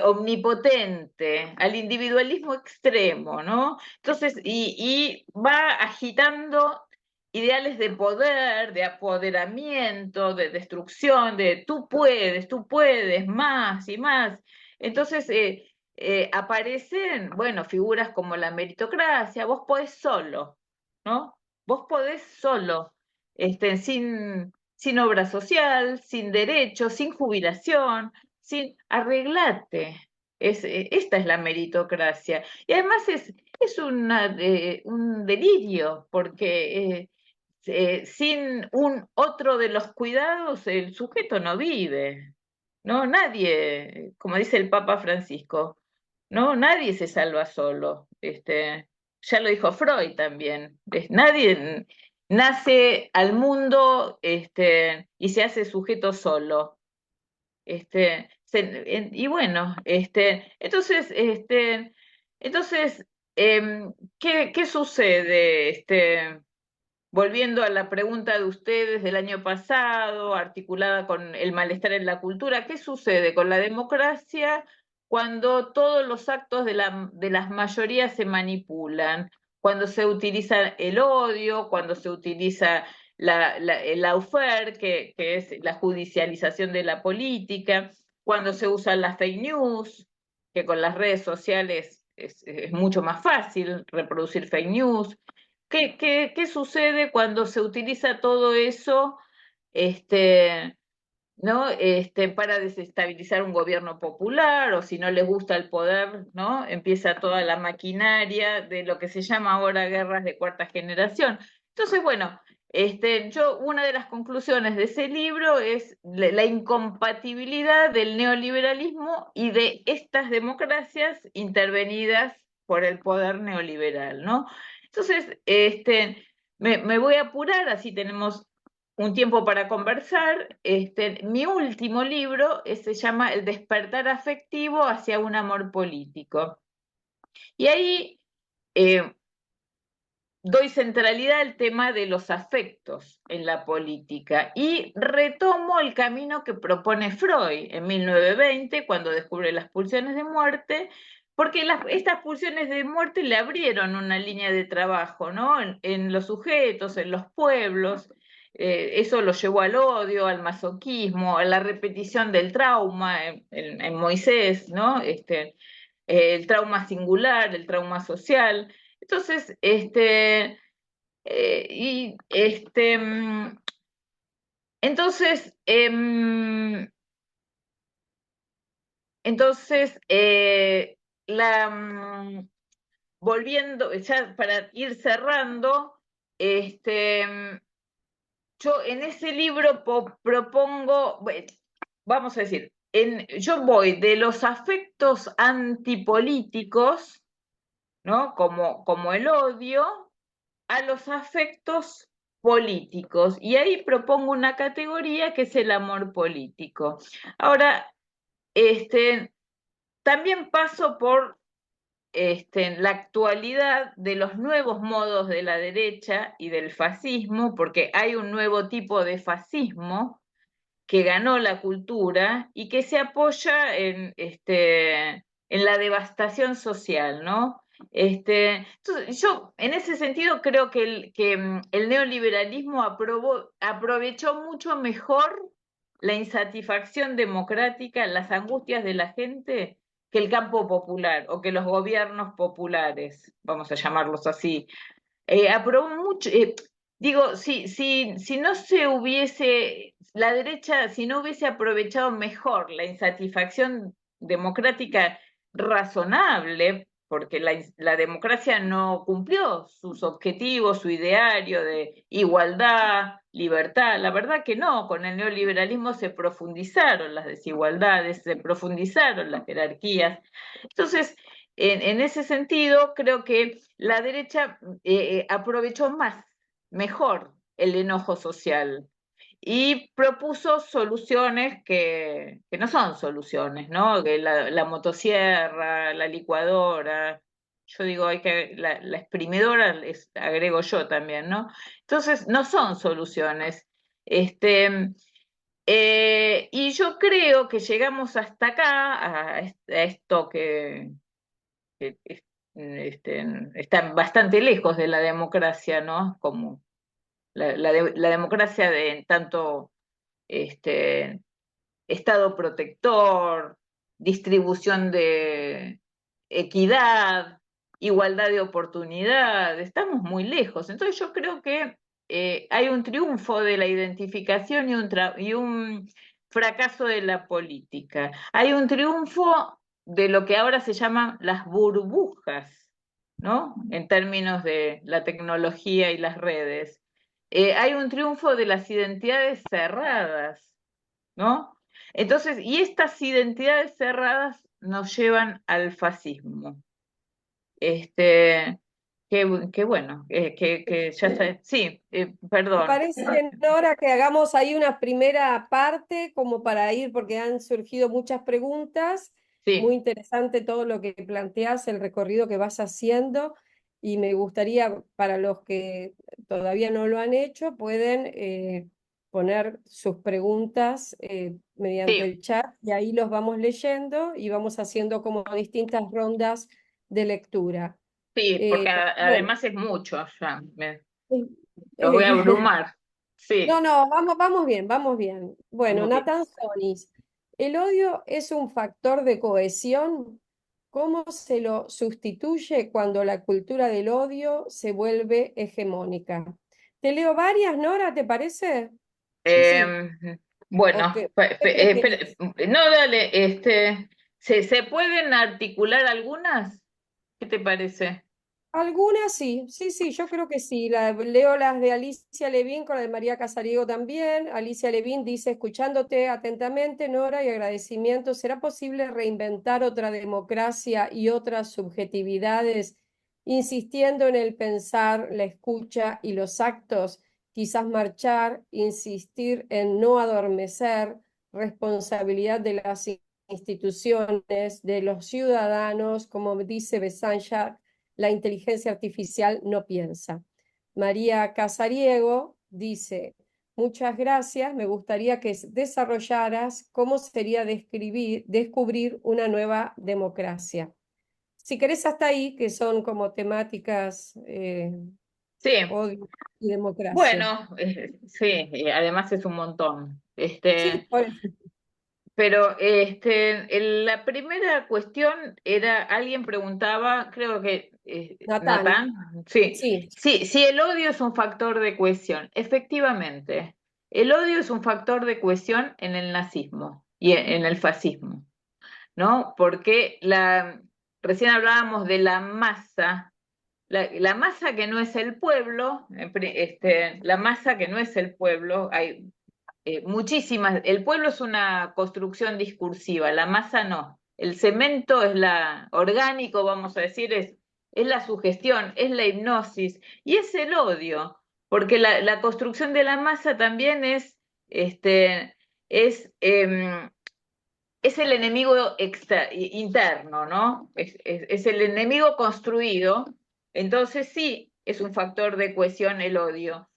omnipotente, al individualismo extremo, ¿no? Entonces, y va agitando ideales de poder, de apoderamiento, de destrucción, de tú puedes, más y más. Entonces aparecen, bueno, figuras como la meritocracia, vos podés solo, ¿no? Vos podés solo, sin obra social, sin derecho, sin jubilación, sin arreglate. Esta es la meritocracia. Y además es un delirio, porque sin un otro de los cuidados el sujeto no vive, ¿no? Nadie, como dice el Papa Francisco, ¿no? Nadie se salva solo. Ya lo dijo Freud también. Nadie nace al mundo y se hace sujeto solo. Y bueno, entonces, ¿qué sucede? Volviendo a la pregunta de ustedes del año pasado, articulada con el malestar en la cultura, ¿qué sucede con la democracia cuando todos los actos de las mayorías se manipulan? Cuando se utiliza el odio, cuando se utiliza el lawfare, que es la judicialización de la política, cuando se usan las fake news, que con las redes sociales es mucho más fácil reproducir fake news. ¿Qué sucede cuando se utiliza todo eso, este, ¿no? Para desestabilizar un gobierno popular, o si no les gusta el poder, ¿no? Empieza toda la maquinaria de lo que se llama ahora guerras de cuarta generación. Entonces, bueno, una de las conclusiones de ese libro es la incompatibilidad del neoliberalismo y de estas democracias intervenidas por el poder neoliberal, ¿no? Entonces, me voy a apurar, así tenemos un tiempo para conversar. Mi último libro se llama El despertar afectivo hacia un amor político. Y ahí eh, doy centralidad al tema de los afectos en la política y retomo el camino que propone Freud en 1920, cuando descubre las pulsiones de muerte, porque estas pulsiones de muerte le abrieron una línea de trabajo, ¿no? En los sujetos, en los pueblos. Eso lo llevó al odio, al masoquismo, a la repetición del trauma en Moisés, ¿no? El trauma singular, el trauma social. Entonces, y entonces, entonces la, volviendo, ya para ir cerrando, yo en ese libro propongo, bueno, vamos a decir, yo voy de los afectos antipolíticos, ¿no? Como el odio, a los afectos políticos. Y ahí propongo una categoría que es el amor político. Ahora, también paso por la actualidad de los nuevos modos de la derecha y del fascismo, porque hay un nuevo tipo de fascismo que ganó la cultura y que se apoya en la devastación social, ¿no? Entonces, yo en ese sentido creo que el neoliberalismo aprovechó mucho mejor la insatisfacción democrática, las angustias de la gente, que el campo popular o que los gobiernos populares, vamos a llamarlos así. Aprobó mucho, digo, si no se hubiese, la derecha, si no hubiese aprovechado mejor la insatisfacción democrática razonable, porque la democracia no cumplió sus objetivos, su ideario de igualdad, libertad, la verdad que no, con el neoliberalismo se profundizaron las desigualdades, se profundizaron las jerarquías. Entonces, en ese sentido, creo que la derecha aprovechó mejor el enojo social y propuso soluciones que no son soluciones, ¿no? Que la motosierra, la licuadora, yo digo, la exprimidora, agrego yo también, ¿no? Entonces, no son soluciones. Y yo creo que llegamos hasta acá, a esto que están bastante lejos de la democracia, ¿no? Como la democracia de tanto este, Estado protector, distribución de equidad, igualdad de oportunidad, estamos muy lejos. Entonces yo creo que hay un triunfo de la identificación y un fracaso de la política. Hay un triunfo de lo que ahora se llaman las burbujas, ¿no? En términos de la tecnología y las redes. Hay un triunfo de las identidades cerradas, ¿no? Entonces, y estas identidades cerradas nos llevan al fascismo. Este, que bueno, que ya está. Sí, ¿Te perdón. parece, Nora, que hagamos ahí una primera parte como para ir, porque han surgido muchas preguntas? Muy Sí, interesante todo lo que planteas, el recorrido que vas haciendo, y me gustaría, para los que todavía no lo han hecho, pueden poner sus preguntas mediante sí, el chat, y ahí los vamos leyendo y vamos haciendo como distintas rondas de lectura. sí, porque Bueno, además es mucho, ya, eh, los voy a eh, abrumar. no, Sí, no, vamos bien, vamos bien. Bueno, muy bien. Nathan Sonis, ¿el odio es un factor de cohesión? ¿Cómo se lo sustituye cuando la cultura del odio se vuelve hegemónica? Te leo varias, Nora, ¿te parece? Sí, sí. Em, ¿O bueno, qué preferís? no, dale, ¿se pueden articular algunas? ¿Qué te parece? Algunas sí, sí, sí, yo creo que sí. Leo las de Alicia Levin con la de María Casariego también. Alicia Levin dice, escuchándote atentamente, Nora, y agradecimiento, ¿será posible reinventar otra democracia y otras subjetividades, insistiendo en el pensar, la escucha y los actos? Quizás marchar, insistir en no adormecer, responsabilidad de las instituciones, de los ciudadanos, como dice Besanchar, la inteligencia artificial no piensa. María Casariego dice, muchas gracias, me gustaría que desarrollaras cómo sería descubrir una nueva democracia. Si querés hasta ahí, que son como temáticas Sí, odio y democracia. bueno, sí, además es un montón. Sí, por eso. Pero la primera cuestión era, alguien preguntaba, creo que Natán, Natán, sí, sí, sí, sí, el odio es un factor de cohesión. Efectivamente, el odio es un factor de cohesión en el nazismo y en el fascismo, ¿no? Porque recién hablábamos de la masa. La masa que no es el pueblo, la masa que no es el pueblo, hay muchísimas. El pueblo es una construcción discursiva, la masa no. El cemento es la orgánico, vamos a decir, es la sugestión, es la hipnosis y es el odio, porque la construcción de la masa también este, es, em, es el enemigo interno, ¿no? Es el enemigo construido, entonces sí es un factor de cohesión el odio.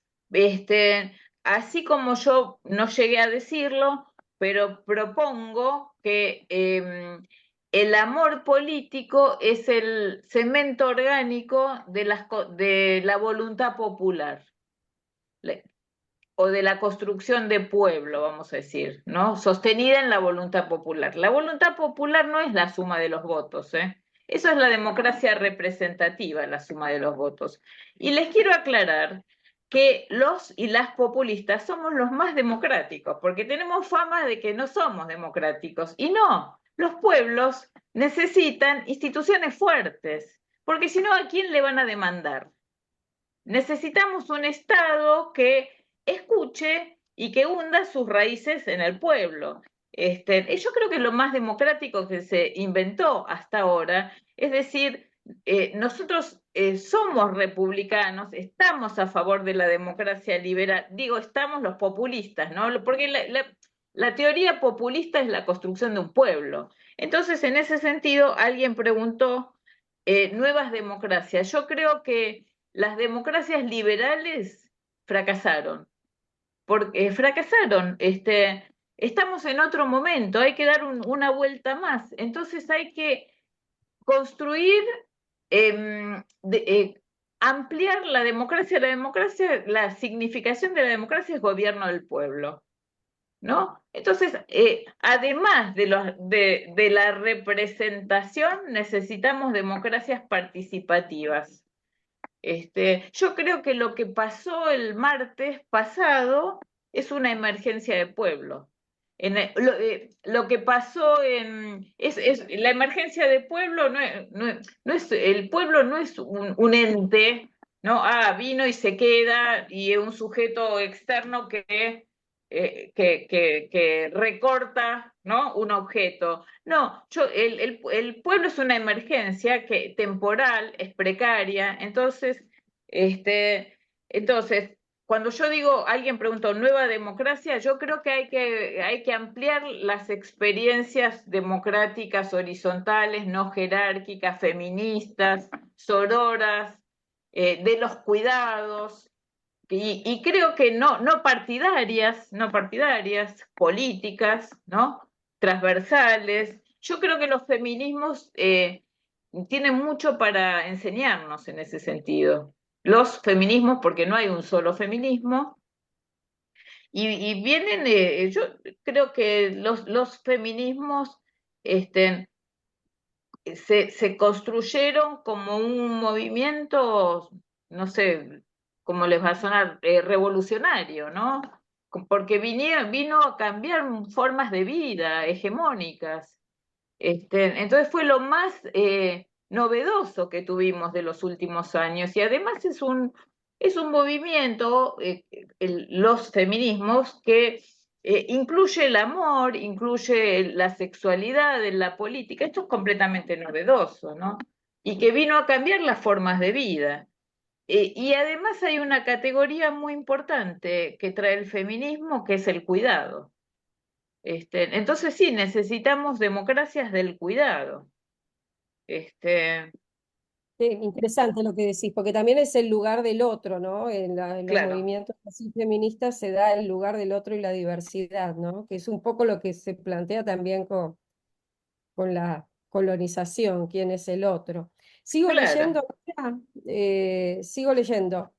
Así como yo no llegué a decirlo, pero propongo que el amor político es el cemento orgánico de la voluntad popular o de la construcción de pueblo, vamos a decir, ¿no? Sostenida en la voluntad popular. La voluntad popular no es la suma de los votos, ¿eh? Eso es la democracia representativa, la suma de los votos. Y les quiero aclarar que los y las populistas somos los más democráticos, porque tenemos fama de que no somos democráticos. Y no, los pueblos necesitan instituciones fuertes, porque si no, ¿a quién le van a demandar? Necesitamos un Estado que escuche y que hunda sus raíces en el pueblo. Y yo creo que lo más democrático que se inventó hasta ahora, es decir, nosotros somos republicanos, estamos a favor de la democracia liberal, digo, estamos los populistas, ¿no? Porque la teoría populista es la construcción de un pueblo. Entonces, en ese sentido, alguien preguntó nuevas democracias. Yo creo que las democracias liberales fracasaron, porque fracasaron. Estamos en otro momento, hay que dar una vuelta más. Entonces hay que construir, ampliar la democracia. La democracia, la significación de la democracia es gobierno del pueblo, ¿no? Entonces, además de la representación, necesitamos democracias participativas. Yo creo que lo que pasó el martes pasado es una emergencia de pueblo. Lo que pasó la emergencia de pueblo el pueblo no es un ente, ¿no? Vino y se queda y es un sujeto externo que recorta, ¿no? Un objeto. No, el pueblo es una emergencia temporal, es precaria, entonces, cuando yo digo, alguien preguntó, nueva democracia, yo creo que hay que ampliar las experiencias democráticas horizontales, no jerárquicas, feministas, sororas, de los cuidados, y creo que no partidarias, no partidarias, políticas, ¿no? Transversales. Yo creo que los feminismos tienen mucho para enseñarnos en ese sentido. Los feminismos, porque no hay un solo feminismo, y vienen, yo creo que los feminismos se construyeron como un movimiento, no sé cómo les va a sonar, revolucionario, ¿no? Porque vino a cambiar formas de vida hegemónicas. Entonces fue lo más novedoso que tuvimos de los últimos años y además es un movimiento, los feminismos, que incluye el amor, incluye la sexualidad en la política. Esto es completamente novedoso, ¿no? Y que vino a cambiar las formas de vida. Y además hay una categoría muy importante que trae el feminismo, que es el cuidado. Entonces sí, necesitamos democracias del cuidado. Este, Interesante lo que decís, porque también es el lugar del otro, ¿no? En los claro, movimientos así feministas se da el lugar del otro y la diversidad, ¿no? Que es un poco lo que se plantea también con la colonización, quién es el otro. Sigo claro. leyendo, sigo leyendo.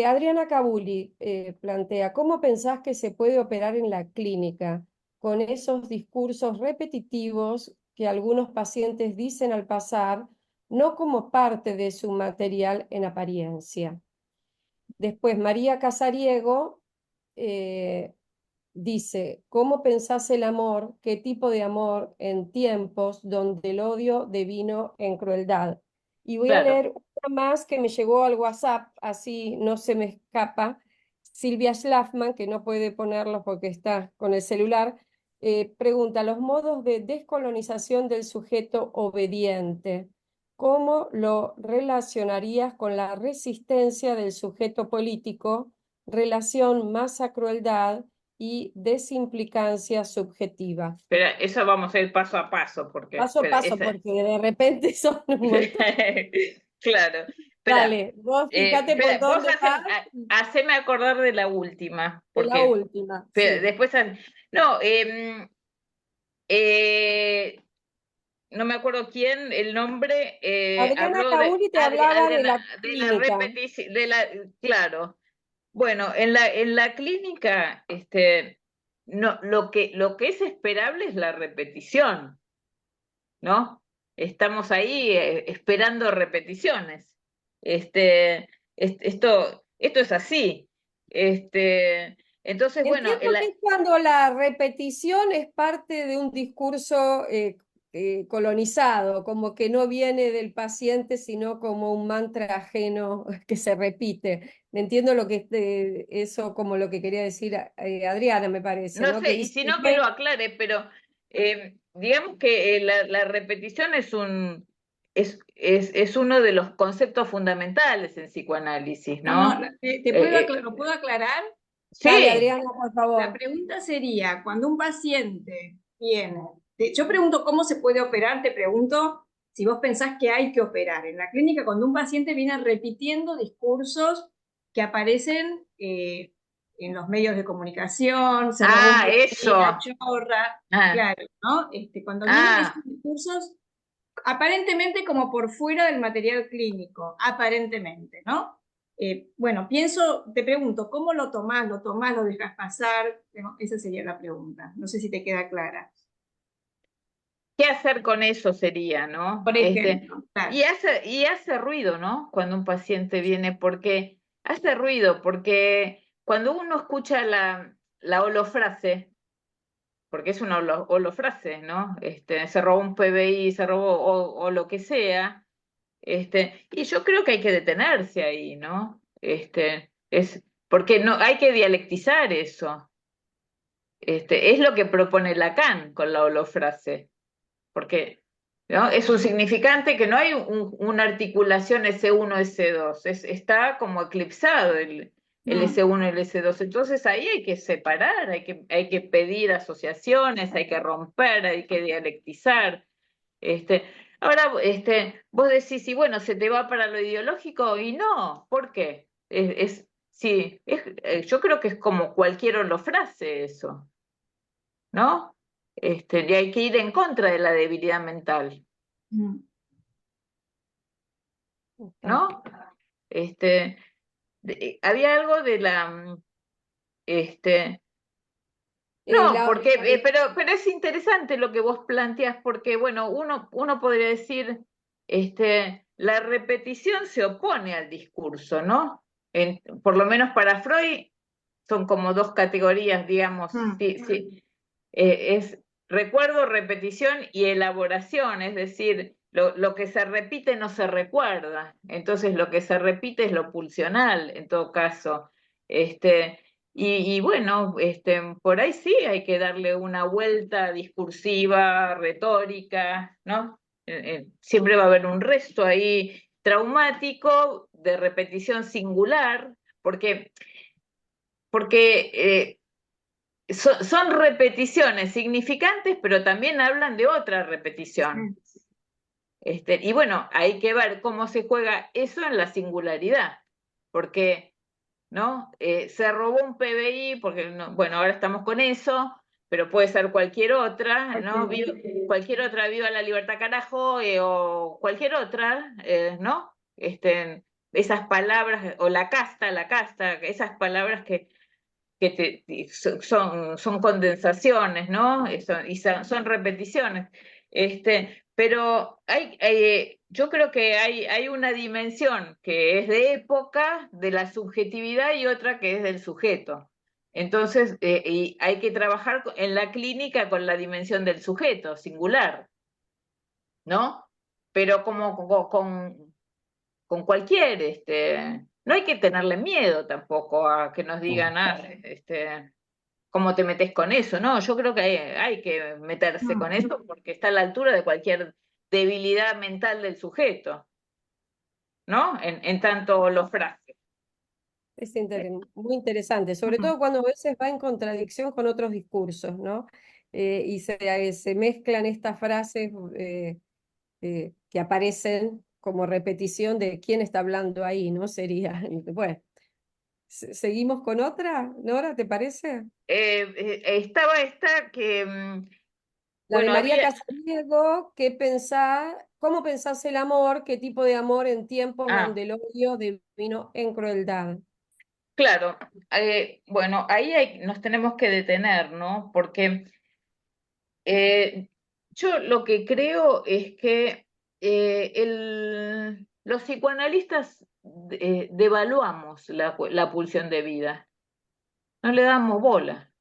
Adriana Cabuli plantea, ¿cómo pensás que se puede operar en la clínica con esos discursos repetitivos que algunos pacientes dicen al pasar, no como parte de su material en apariencia? Después, María Casariego eh, dice, ¿cómo pensás el amor? ¿Qué tipo de amor en tiempos donde el odio devino en crueldad? Y voy a Claro. leer una más que me llegó al WhatsApp, así no se me escapa. Silvia Schlafman, que no puede ponerlo porque está con el celular, pregunta, los modos de descolonización del sujeto obediente. ¿Cómo lo relacionarías con la resistencia del sujeto político, relación masa-crueldad y desimplicancia subjetiva? Pero eso vamos a ir paso a paso, porque Paso a paso, porque de repente son un montón. claro. Espera, Dale, vos fíjate por vos dónde vas haceme acordar de la última, de la porque última, espera, sí. después, no, eh, no me acuerdo quién, el nombre, Adriana habló Cabuli te hablaba de Adriana, la de la clínica. repetición, claro. Bueno, en la clínica, no, lo que es esperable es la repetición, ¿no? Estamos ahí esperando repeticiones. Esto es así. Entonces, bueno, Entiendo que es cuando la repetición es parte de un discurso colonizado, como que no viene del paciente, sino como un mantra ajeno que se repite. Entiendo lo que eso como lo que quería decir Adriana, me parece, no ¿no? Que sé, y dice si que no que lo aclare, pero digamos que la repetición es uno de los conceptos fundamentales en psicoanálisis, No, no, ¿no? te puedo, Eh, ¿lo puedo aclarar? Dale, sí, Adriana, por La favor. pregunta sería, cuando un paciente viene, yo pregunto cómo se puede operar, te pregunto si vos pensás que hay que operar. En la clínica, cuando un paciente viene repitiendo discursos que aparecen en los medios de comunicación, se robó un PNI, la eso. chorra, Ah, claro, ¿no? Cuando vienen esos ah, discursos aparentemente como por fuera del material clínico, aparentemente, ¿no? Bueno, te pregunto, ¿cómo lo tomás? ¿Lo tomás, lo dejas pasar? Bueno, esa sería la pregunta. No sé si te queda clara. ¿Qué hacer con eso sería, no? Por ejemplo, claro. Y hace ruido, ¿no? Cuando un paciente viene, porque hace ruido, porque cuando uno escucha la holofrase, porque es una holofrase, ¿no? Se robó un PBI, se robó o lo que sea, y yo creo que hay que detenerse ahí, ¿no? Porque no, hay que dialectizar eso. Es lo que propone Lacan con la holofrase, porque ¿no? Es un significante que no hay una articulación S1, S2, está como eclipsado el S1 y el S2. Entonces ahí hay que separar, hay que pedir asociaciones, hay que romper, hay que dialectizar. Este, ahora, vos decís, y bueno, se te va para lo ideológico, y no, ¿por qué? Sí, yo creo que es como cualquier holofrase eso, ¿no? Y hay que ir en contra de la debilidad mental, Mm. ¿no? Este, había algo de este, Eh, no, la- porque, pero es interesante lo que vos planteás, porque, bueno, uno podría decir, la repetición se opone al discurso, ¿no? Por lo menos para Freud son como dos categorías, digamos, Mm. sí, sí. Es recuerdo, repetición y elaboración, es decir, lo que se repite no se recuerda, entonces lo que se repite es lo pulsional, en todo caso. Y bueno, por ahí sí hay que darle una vuelta discursiva, retórica, ¿no? Siempre va a haber un resto ahí traumático de repetición singular, porque son repeticiones significantes, pero también hablan de otra repetición. Sí. Y bueno, hay que ver cómo se juega eso en la singularidad, porque ¿no? Se robó un PBI, porque bueno, ahora estamos con eso, pero puede ser cualquier otra, ¿no? Cualquier otra, viva la libertad carajo, o cualquier otra, ¿no? Esas palabras, o la casta, esas palabras son condensaciones, ¿no? Y son repeticiones. Pero yo creo que hay una dimensión que es de época, de la subjetividad, y otra que es del sujeto. Entonces, y hay que trabajar en la clínica con la dimensión del sujeto, singular, ¿no? Pero como con cualquier, no hay que tenerle miedo tampoco a que nos digan, ¿cómo te metes con eso? No, yo creo que hay que meterse con eso porque está a la altura de cualquier debilidad mental del sujeto, ¿no? En tanto los frases. Es muy interesante, sobre todo cuando a veces va en contradicción con otros discursos, ¿no? Y se mezclan estas frases que aparecen como repetición de quién está hablando ahí, ¿no? Sería, bueno, ¿seguimos con otra, Nora, te parece? Estaba esta que, La de bueno, María había, Casariego, ¿cómo pensás el amor? ¿Qué tipo de amor en tiempos ah, donde el odio devino en crueldad? claro, bueno, ahí nos tenemos que detener, ¿no? Porque yo lo que creo es que los psicoanalistas devaluamos la pulsión de vida, no le damos bola.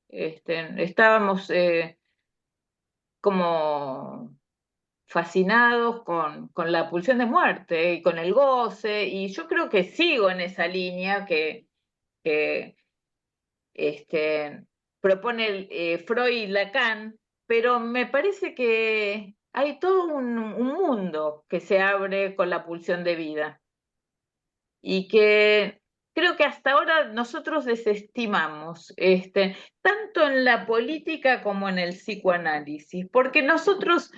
Estábamos como fascinados con la pulsión de muerte y con el goce, y yo creo que sigo en esa línea que propone Freud y Lacan, pero me parece que hay todo un mundo que se abre con la pulsión de vida y que creo que hasta ahora nosotros desestimamos, tanto en la política como en el psicoanálisis, porque nosotros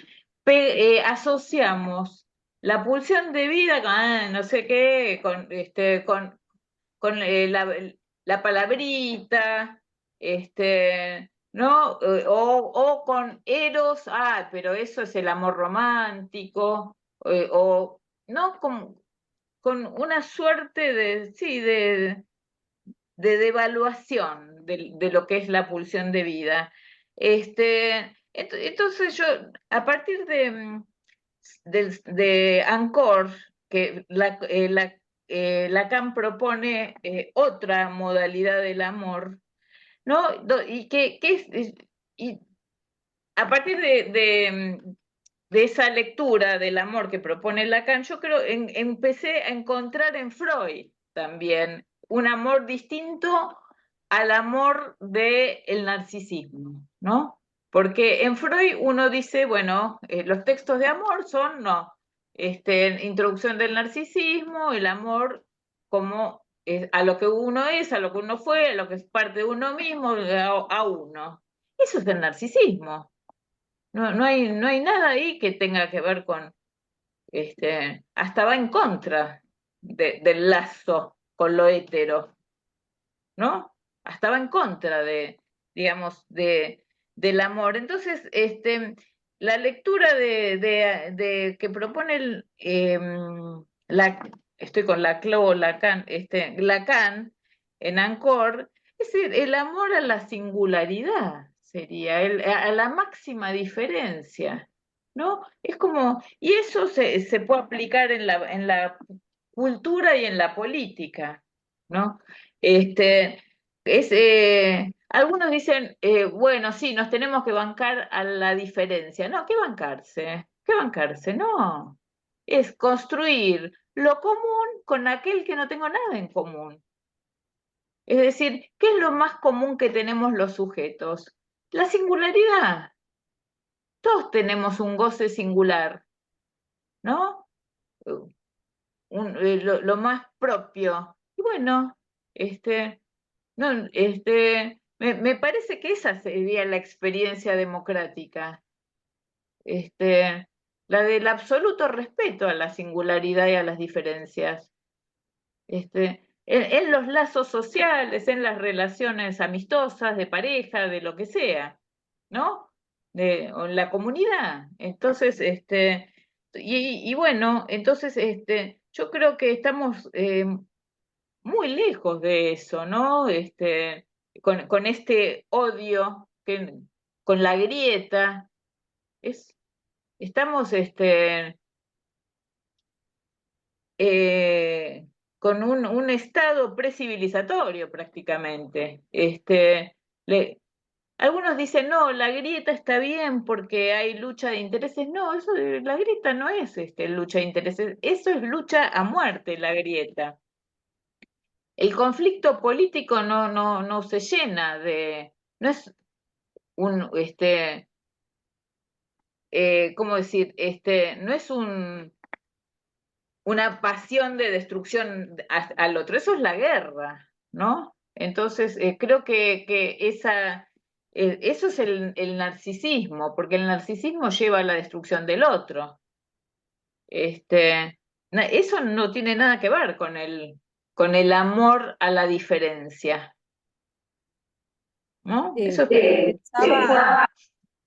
asociamos la pulsión de vida con no sé qué, con la palabrita, ¿no? O con Eros, pero eso es el amor romántico, ¿no? Con una suerte sí, de devaluación de lo que es la pulsión de vida. Entonces yo, a partir de Angkor, que Lacan propone otra modalidad del amor, ¿no? Y y a partir de esa lectura del amor que propone Lacan, yo creo empecé a encontrar en Freud también un amor distinto al amor del narcisismo, ¿no? Porque en Freud uno dice, bueno, los textos de amor son, no, introducción del narcisismo, el amor como a lo que uno es, a lo que uno fue, a lo que es parte de uno mismo, a uno. Eso es el narcisismo. No hay nada ahí que tenga que ver con, hasta va en contra del lazo con lo hétero, ¿no? Hasta va en contra digamos, del amor. Entonces, la lectura que propone estoy con Lacan, Lacan en Angkor, es el amor a la singularidad, sería, a la máxima diferencia, ¿no? Es como, y eso se puede aplicar en la cultura y en la política, ¿no? Este, algunos dicen, bueno, sí, nos tenemos que bancar a la diferencia. No, ¿qué bancarse? ¿Qué bancarse? No. Es construir lo común con aquel que no tengo nada en común. Es decir, ¿qué es lo más común que tenemos los sujetos? La singularidad. Todos tenemos un goce singular, ¿no? Lo más propio. Y bueno, no, me parece que esa sería la experiencia democrática, la del absoluto respeto a la singularidad y a las diferencias, en los lazos sociales, en las relaciones amistosas, de pareja, de lo que sea, ¿no? O en la comunidad. Entonces, y bueno, entonces, yo creo que estamos muy lejos de eso, ¿no? Con este odio, con la grieta, estamos con un estado precivilizatorio prácticamente. Algunos dicen, no, la grieta está bien porque hay lucha de intereses. No, la grieta no es lucha de intereses, eso es lucha a muerte, la grieta. El conflicto político no se llena no es un, ¿cómo decir? No es una pasión de destrucción al otro, eso es la guerra, ¿no? Entonces, creo que eso es el narcisismo, porque el narcisismo lleva a la destrucción del otro. Eso no tiene nada que ver con el amor a la diferencia, ¿no? Eso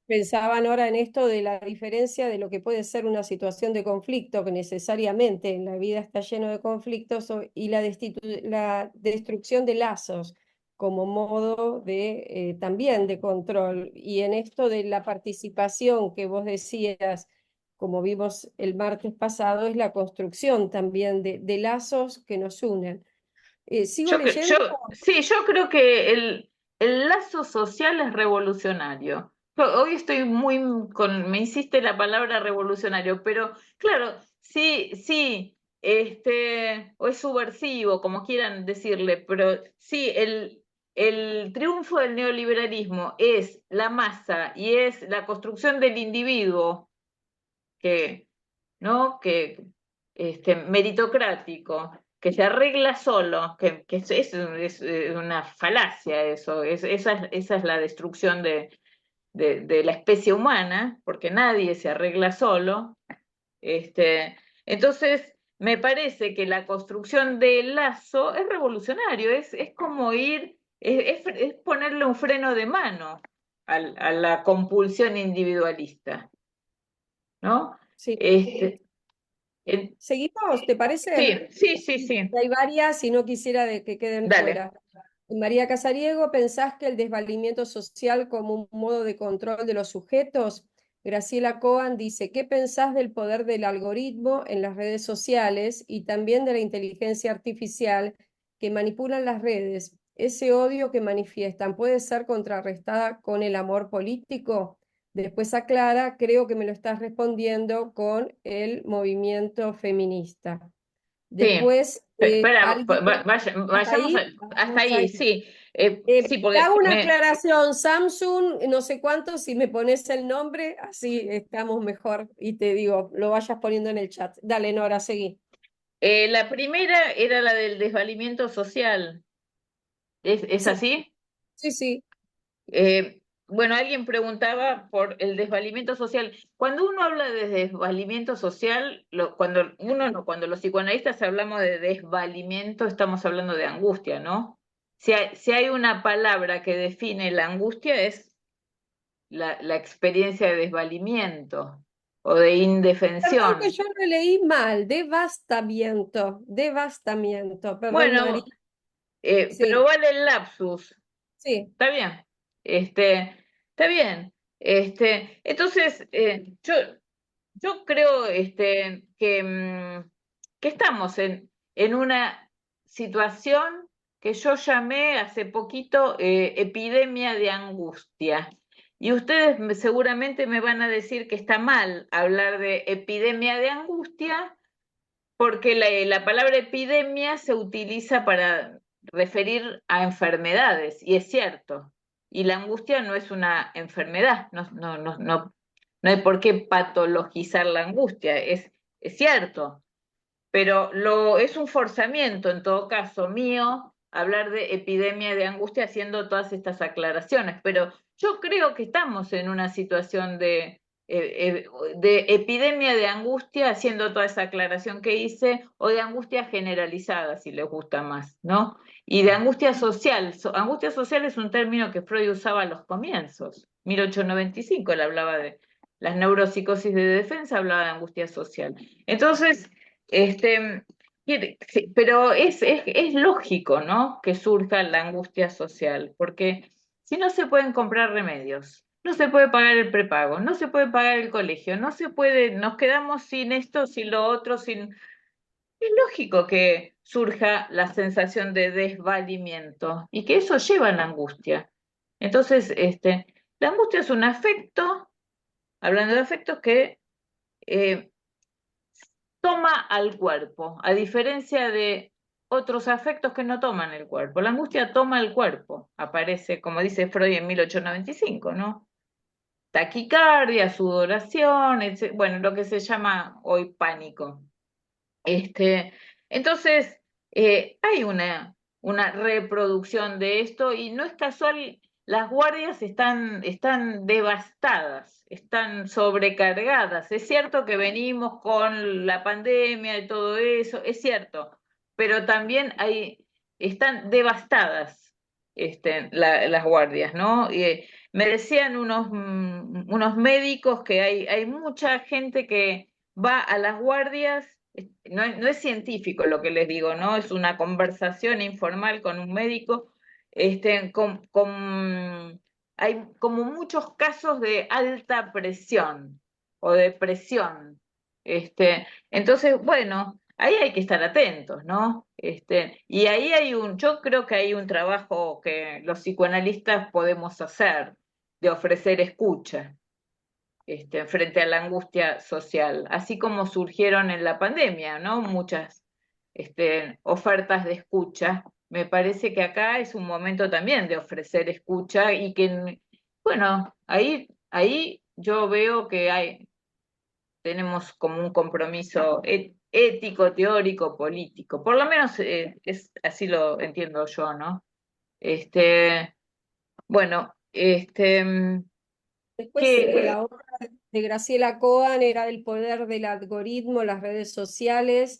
pensaban ahora en esto de la diferencia de lo que puede ser una situación de conflicto, que necesariamente en la vida está lleno de conflictos, y la destrucción de lazos como modo de también de control. Y en esto de la participación que vos decías, como vimos el martes pasado, es la construcción también de lazos que nos unen. Sigo leyendo. Sí, yo creo que el lazo social es revolucionario. Hoy estoy me insiste la palabra revolucionario, pero claro, sí, o es subversivo, como quieran decirle, pero sí, el triunfo del neoliberalismo es la masa y es la construcción del individuo ¿no? Meritocrático, que se arregla solo, que es una falacia eso, esa es la destrucción de la especie humana, porque nadie se arregla solo. Entonces, me parece que la construcción del lazo es revolucionario, es como es ponerle un freno de mano a la compulsión individualista, ¿no? Sí. Este, en- ¿Seguimos? ¿Te parece? sí. Hay varias y no quisiera de que queden Dale. fuera. María Casariego, ¿pensás que el desvalimiento social como un modo de control de los sujetos? Graciela Coan dice, ¿qué pensás del poder del algoritmo en las redes sociales y también de la inteligencia artificial que manipulan las redes? ¿Ese odio que manifiestan puede ser contrarrestada con el amor político? Después aclara, creo que me lo estás respondiendo con el movimiento feminista. Sí, Después, espera, alguien, ¿hasta vayamos ahí? hasta Vamos ahí, ahí. sí. Sí, Te porque hago una aclaración, Samsung, no sé cuánto, si me pones el nombre, así estamos mejor y te digo, lo vayas poniendo en el chat. Dale, Nora, seguí. la primera era la del desvalimiento social. ¿Es Sí, así? sí, sí. Bueno, alguien preguntaba por el desvalimiento social. Cuando uno habla de desvalimiento social, cuando los psicoanalistas hablamos de desvalimiento, estamos hablando de angustia, ¿no? Si hay una palabra que define la angustia es la experiencia de desvalimiento o de Perdón que indefensión. yo lo leí mal, devastamiento, devastamiento, perdón, María. Bueno, pero Sí, vale el lapsus. sí. Está bien. Está bien. Entonces, yo creo que estamos en una situación que yo llamé hace poquito epidemia de angustia. Y ustedes seguramente me van a decir que está mal hablar de epidemia de angustia porque la palabra epidemia se utiliza para referir a enfermedades, y es cierto. Y la angustia no es una enfermedad, no hay por qué patologizar la angustia, es cierto. Pero es un forzamiento, en todo caso, mío, hablar de epidemia de angustia haciendo todas estas aclaraciones. Pero yo creo que estamos en una situación de epidemia de angustia, haciendo toda esa aclaración que hice, o de angustia generalizada, si les gusta más, ¿no? Y de angustia social. Angustia social es un término que Freud usaba a los comienzos. 1895 él hablaba de las neuropsicosis de defensa, hablaba de angustia social. Entonces, sí, pero es lógico, ¿no? Que surja la angustia social, porque si no se pueden comprar remedios, no se puede pagar el prepago, no se puede pagar el colegio, no se puede, nos quedamos sin esto, sin lo otro, sin... Es lógico que surja la sensación de desvalimiento y que eso lleva a la angustia. Entonces, la angustia es un afecto, hablando de afectos, que eh, toma al cuerpo, a diferencia de otros afectos que no toman el cuerpo. La angustia toma el cuerpo, aparece, como dice Freud en 1895, ¿no? Taquicardia, sudoración, bueno, lo que se llama hoy pánico. Este, entonces, hay una reproducción de esto y no es casual, las guardias están devastadas, están sobrecargadas. Es cierto que venimos con la pandemia y todo eso, es cierto, pero también están devastadas las guardias, ¿no? Me decían unos médicos que hay mucha gente que va a las guardias. No es científico lo que les digo, ¿no? Es una conversación informal con un médico. Hay como muchos casos de alta presión o de presión. Entonces, bueno, ahí hay que estar atentos, ¿no? Y ahí yo creo que hay un trabajo que los psicoanalistas podemos hacer de ofrecer escucha frente a la angustia social, así como surgieron en la pandemia, ¿no? Muchas ofertas de escucha. Me parece que acá es un momento también de ofrecer escucha y que, bueno, ahí yo veo que tenemos como un compromiso ético, teórico, político. Por lo menos así lo entiendo yo, ¿no? Bueno, Después, que la obra de Graciela Coan era el poder del algoritmo, las redes sociales,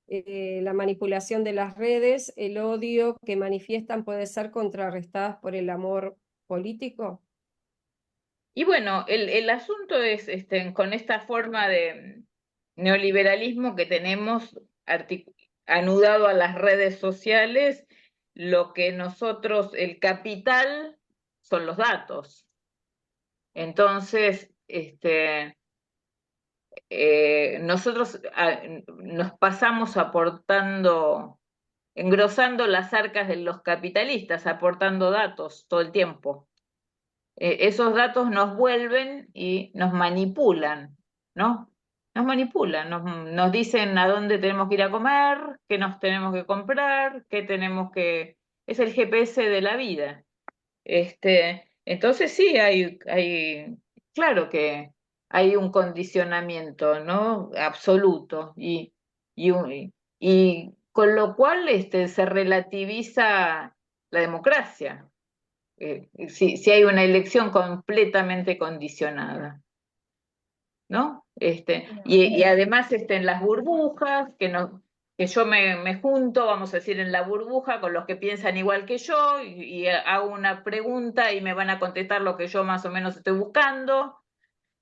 la manipulación de las redes, el odio que manifiestan puede ser contrarrestadas por el amor político. Y bueno, el asunto es con esta forma de neoliberalismo que tenemos anudado a las redes sociales, lo que nosotros, el capital, son los datos. Entonces, nosotros nos pasamos engrosando las arcas de los capitalistas, aportando datos todo el tiempo. Esos datos nos vuelven y nos manipulan, ¿no? Nos manipulan, nos dicen a dónde tenemos que ir a comer, qué nos tenemos que comprar, qué tenemos que... Es el GPS de la vida. Entonces sí, claro que hay un condicionamiento, ¿no? Absoluto y con lo cual se relativiza la democracia, si hay una elección completamente condicionada, ¿no? Y además en las burbujas, que yo me junto, vamos a decir, en la burbuja con los que piensan igual que yo y hago una pregunta y me van a contestar lo que yo más o menos estoy buscando.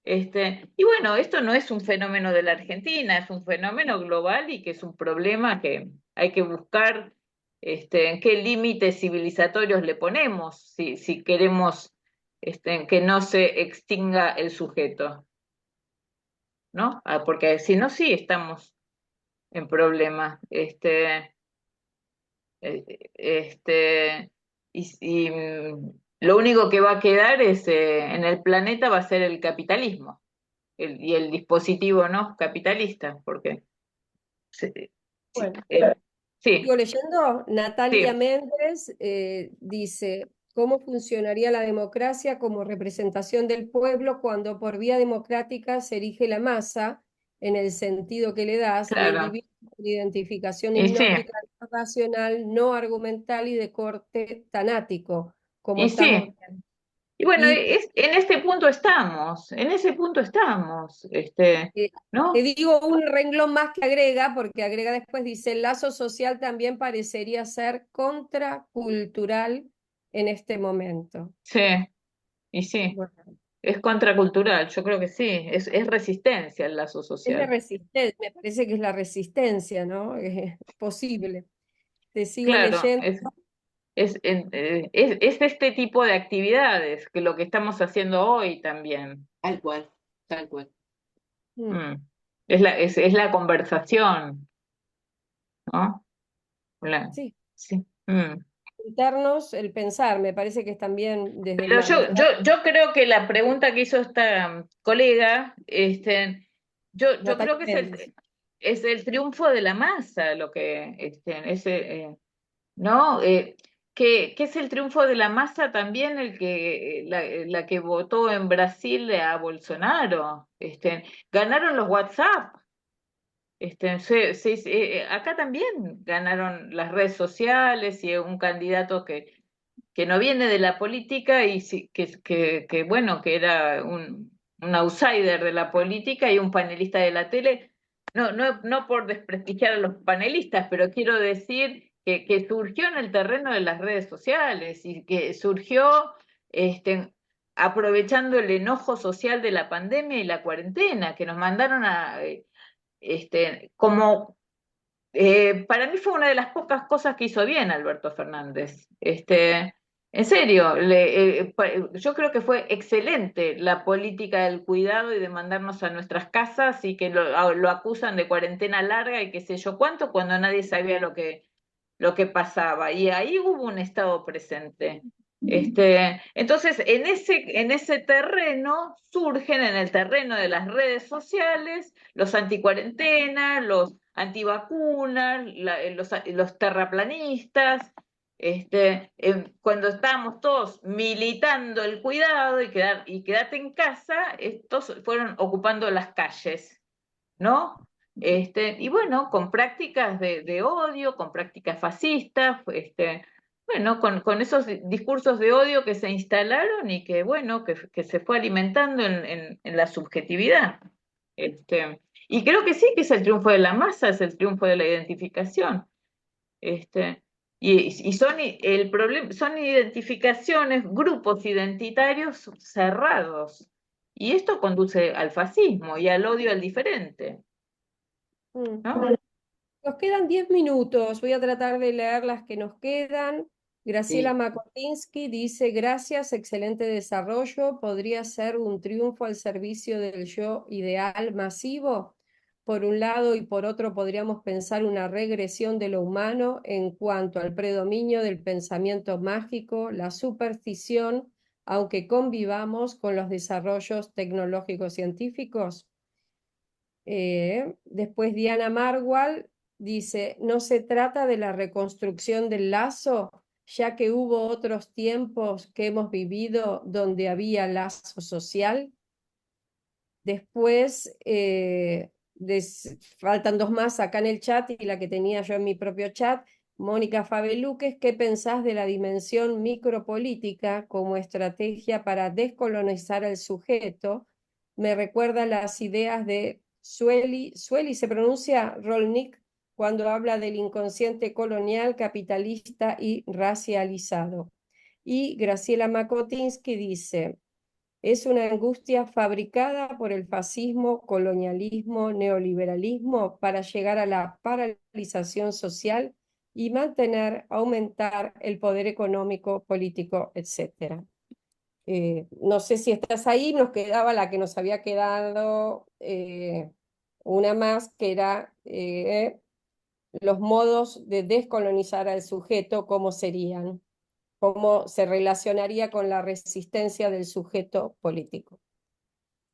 Y bueno, esto no es un fenómeno de la Argentina, es un fenómeno global y que es un problema que hay que buscar en qué límites civilizatorios le ponemos si queremos que no se extinga el sujeto, ¿no? Porque si no, sí estamos en problemas. Lo único que va a quedar en el planeta va a ser el capitalismo y el dispositivo no capitalista, porque Bueno, sí, sigo leyendo. Natalia sí, Méndez dice, ¿cómo funcionaría la democracia como representación del pueblo cuando por vía democrática se erige la masa, en el sentido que le das, la claro, individuo con identificación y sí, hipnótica, no racional, no argumental y de corte tanático, como y estamos sí. viendo? Y bueno, Y en este punto estamos, en ese punto estamos, Eh, te ¿no? digo un renglón más que agrega, porque agrega después, dice, el lazo social también parecería ser contracultural en este momento. Sí, y sí, Bueno, es contracultural, yo creo que sí, es resistencia el lazo es la social. resistencia, me parece que es la resistencia, ¿no? Es posible. Te sigo Claro, leyendo. es este tipo de actividades que lo que estamos haciendo hoy también. Tal cual, tal cual. Mm, Mm. Es la conversación, ¿no? sí, Sí. Mm. internos, el pensar, me parece que es también desde el Pero malestar. yo creo que la pregunta que hizo esta colega, yo Natalia creo que Méndez. es el triunfo de la masa, lo que, ¿no? Que es el triunfo de la masa también la que votó en Brasil a Bolsonaro. Ganaron los WhatsApp. Acá también ganaron las redes sociales y un candidato que no viene de la política y bueno, que era un outsider de la política y un panelista de la tele. No por desprestigiar a los panelistas, pero quiero decir que surgió en el terreno de las redes sociales y que surgió aprovechando el enojo social de la pandemia y la cuarentena, que nos mandaron como para mí fue una de las pocas cosas que hizo bien Alberto Fernández. En serio, yo creo que fue excelente la política del cuidado y de mandarnos a nuestras casas y que lo acusan de cuarentena larga y qué sé yo cuánto, cuando nadie sabía lo que pasaba. Y ahí hubo un Estado presente. Entonces, en ese terreno surgen, en el terreno de las redes sociales, los anticuarentena, los antivacunas, los terraplanistas, cuando estábamos todos militando el cuidado y quédate en casa, estos fueron ocupando las calles, ¿no? Y bueno, con prácticas de odio, con prácticas fascistas, bueno, con esos discursos de odio que se instalaron y que, bueno, que se fue alimentando en la subjetividad. Y creo que sí, que es el triunfo de la masa, es el triunfo de la identificación. Este, Y el problema, son identificaciones, grupos identitarios cerrados. Y esto conduce al fascismo y al odio al diferente, Mm. ¿no? Nos quedan 10 minutos, voy a tratar de leer las que nos quedan. Graciela Sí. Makotinsky dice, gracias, excelente desarrollo, podría ser un triunfo al servicio del yo ideal masivo. Por un lado y por otro podríamos pensar una regresión de lo humano en cuanto al predominio del pensamiento mágico, la superstición, aunque convivamos con los desarrollos tecnológicos científicos. Después Diana Marwal dice, no se trata de la reconstrucción del lazo, ya que hubo otros tiempos que hemos vivido donde había lazo social. Después, faltan dos más acá en el chat y la que tenía yo en mi propio chat. Mónica Fabeluques, ¿qué pensás de la dimensión micropolítica como estrategia para descolonizar al sujeto? Me recuerda las ideas de Sueli se pronuncia Rolnik cuando habla del inconsciente colonial, capitalista y racializado. Y Graciela Makotinsky dice, es una angustia fabricada por el fascismo, colonialismo, neoliberalismo para llegar a la paralización social y mantener, aumentar el poder económico, político, etc. No sé si estás ahí, nos quedaba la que nos había quedado una más, que era los modos de descolonizar al sujeto, ¿cómo serían? ¿Cómo se relacionaría con la resistencia del sujeto político?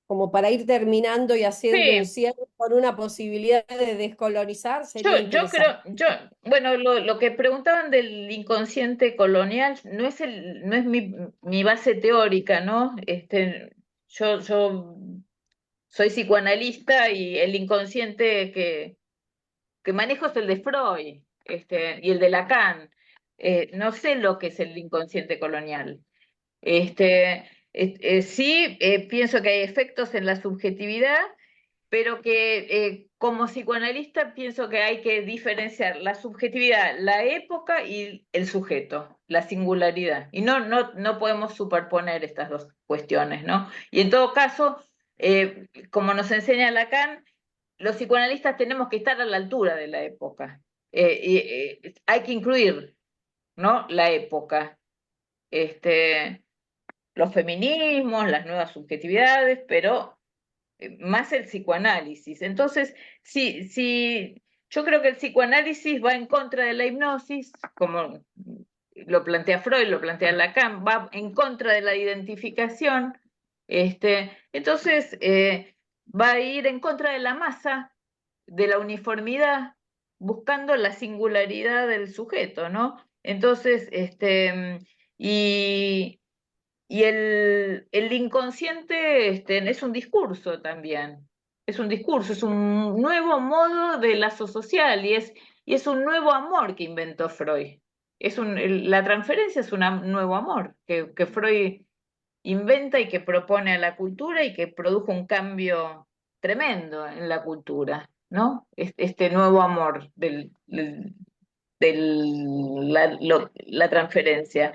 Como para ir terminando y haciendo un Sí, cierre con una posibilidad de descolonizar, sería yo creo, interesante. bueno, lo que preguntaban del inconsciente colonial no es mi base teórica, ¿no? Yo soy psicoanalista y el inconsciente que manejo es el de Freud, y el de Lacan. No sé lo que es el inconsciente colonial. Sí, pienso que hay efectos en la subjetividad, pero que como psicoanalista pienso que hay que diferenciar la subjetividad, la época y el sujeto, la singularidad. Y no podemos superponer estas dos cuestiones, ¿no? Y en todo caso, como nos enseña Lacan, los psicoanalistas tenemos que estar a la altura de la época. Hay que incluir, ¿no? La época. Este, los feminismos, las nuevas subjetividades, pero más el psicoanálisis. Entonces, sí, yo creo que el psicoanálisis va en contra de la hipnosis, como lo plantea Freud, lo plantea Lacan, va en contra de la identificación, entonces va a ir en contra de la masa, de la uniformidad, buscando la singularidad del sujeto, ¿no? Entonces, y y el inconsciente es un discurso también, es un discurso, es un nuevo modo de lazo social y es un nuevo amor que inventó Freud. La transferencia es un nuevo amor que Freud inventa y que propone a la cultura y que produjo un cambio tremendo en la cultura, ¿no? Este nuevo amor la transferencia.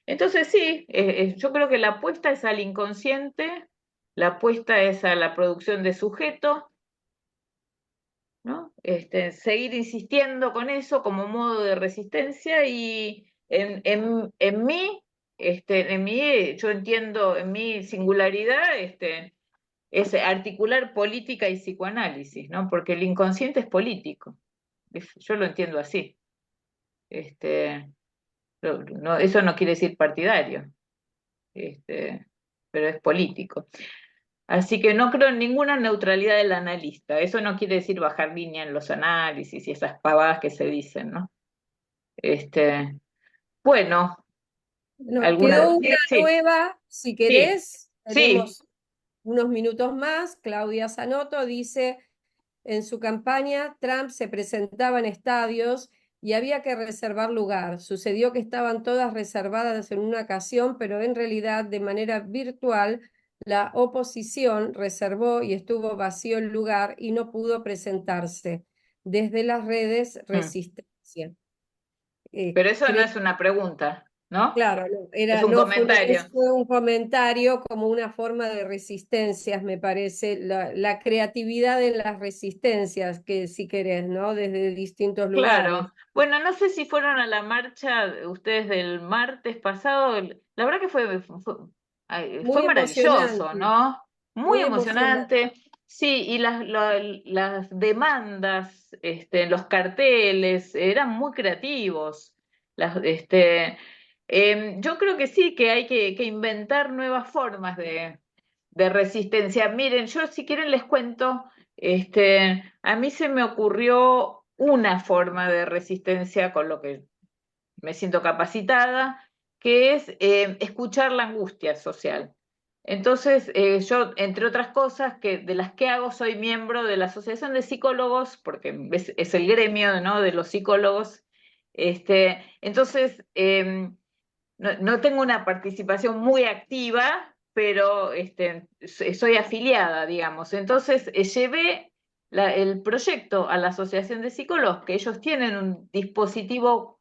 Entonces sí, yo creo que la apuesta es al inconsciente, la apuesta es a la producción de sujeto, ¿no? Seguir insistiendo con eso como modo de resistencia y yo entiendo en mi singularidad, es articular política y psicoanálisis, ¿no? Porque el inconsciente es político. Yo lo entiendo así. Eso no quiere decir partidario, pero es político. Así que no creo en ninguna neutralidad del analista. Eso no quiere decir bajar línea en los análisis y esas pavadas que se dicen, ¿no? Bueno, Nos alguna. quedó una Sí, nueva, si sí, querés, sí. tenemos unos minutos más. Claudia Zanotto dice, en su campaña, Trump se presentaba en estadios y había que reservar lugar. Sucedió que estaban todas reservadas en una ocasión, pero en realidad, de manera virtual, la oposición reservó y estuvo vacío el lugar y no pudo presentarse. Desde las redes, Mm. resistencia. resistencia. Pero eso no Creo, es una pregunta, ¿no? claro, no, Es un no fue, comentario. fue un comentario como una forma de resistencias, me parece, la creatividad de las resistencias, que si querés, ¿no? Desde distintos lugares. Claro. Bueno, no sé si fueron a la marcha ustedes del martes pasado. La verdad que fue Muy maravilloso, emocionante, ¿no? Muy muy emocionante. emocionante. Sí, y las demandas, los carteles, eran muy creativos. Yo creo que sí, que hay que inventar nuevas formas de resistencia. Miren, yo si quieren les cuento, a mí se me ocurrió una forma de resistencia con lo que me siento capacitada, que es escuchar la angustia social. Entonces, yo, entre otras cosas, de las que hago, soy miembro de la Asociación de Psicólogos, porque es el gremio, ¿no?, de los psicólogos. Entonces, no tengo una participación muy activa, pero soy afiliada, digamos. Entonces, llevé el proyecto a la Asociación de Psicólogos, que ellos tienen un dispositivo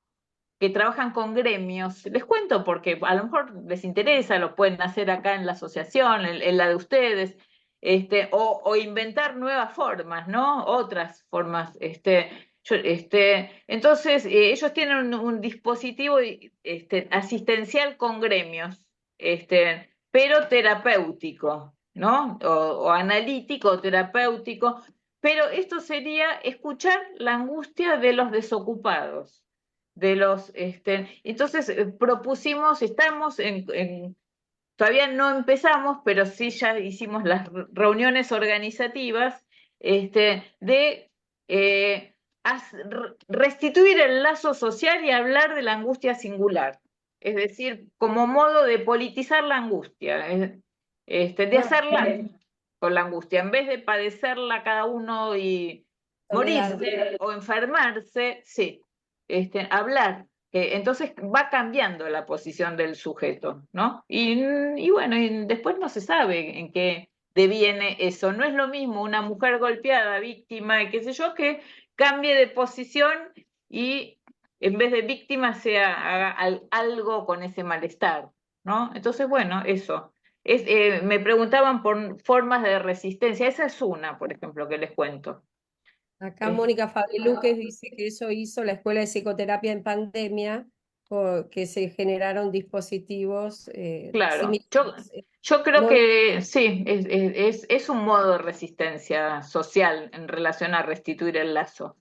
que trabajan con gremios. Les cuento porque a lo mejor les interesa, lo pueden hacer acá en la asociación, en la de ustedes, o inventar nuevas formas, ¿no? Otras formas. Entonces, ellos tienen un dispositivo asistencial con gremios, pero terapéutico, ¿no? O analítico o terapéutico. Pero esto sería escuchar la angustia de los desocupados entonces propusimos, todavía no empezamos, pero sí ya hicimos las reuniones organizativas, de restituir el lazo social y hablar de la angustia singular, es decir, como modo de politizar la angustia, de Ah, hacerla con la angustia, en vez de padecerla cada uno y Soledad. morirse o enfermarse, sí, hablar. Entonces va cambiando la posición del sujeto, ¿no? Y bueno, y después no se sabe en qué deviene eso. No es lo mismo una mujer golpeada, víctima, y qué sé yo, que cambie de posición y en vez de víctima haga algo con ese malestar, ¿no? Entonces, bueno, eso. Me preguntaban por formas de resistencia. Esa es una, por ejemplo, que les cuento. Acá Mónica Fabeluques dice que eso hizo la Escuela de Psicoterapia en pandemia, que se generaron dispositivos Claro, similares. yo creo Mónica, que sí, es un modo de resistencia social en relación a restituir el lazo.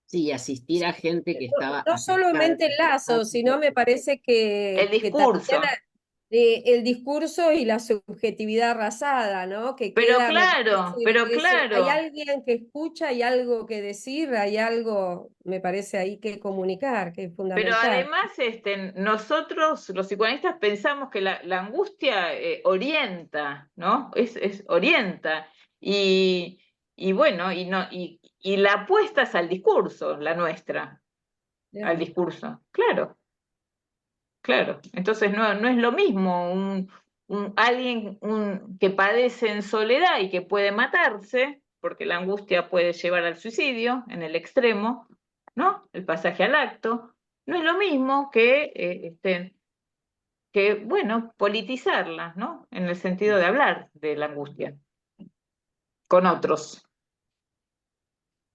Sí, asistir a gente que estaba no afectada. solamente el lazo, sino me parece El que también discurso, el discurso y la subjetividad arrasada, ¿no? Que pero queda, me claro, parece, pero hay claro, alguien que escucha, hay algo que decir, hay algo, me parece ahí que comunicar, que es pero fundamental. además nosotros los psicoanalistas pensamos que la angustia orienta, ¿no? Orienta y bueno, y la apuesta es al discurso, la nuestra, al discurso, claro. Claro, entonces no es lo mismo alguien que padece en soledad y que puede matarse, porque la angustia puede llevar al suicidio en el extremo, ¿no? El pasaje al acto, no es lo mismo que bueno, politizarla, ¿no? En el sentido de hablar de la angustia con otros.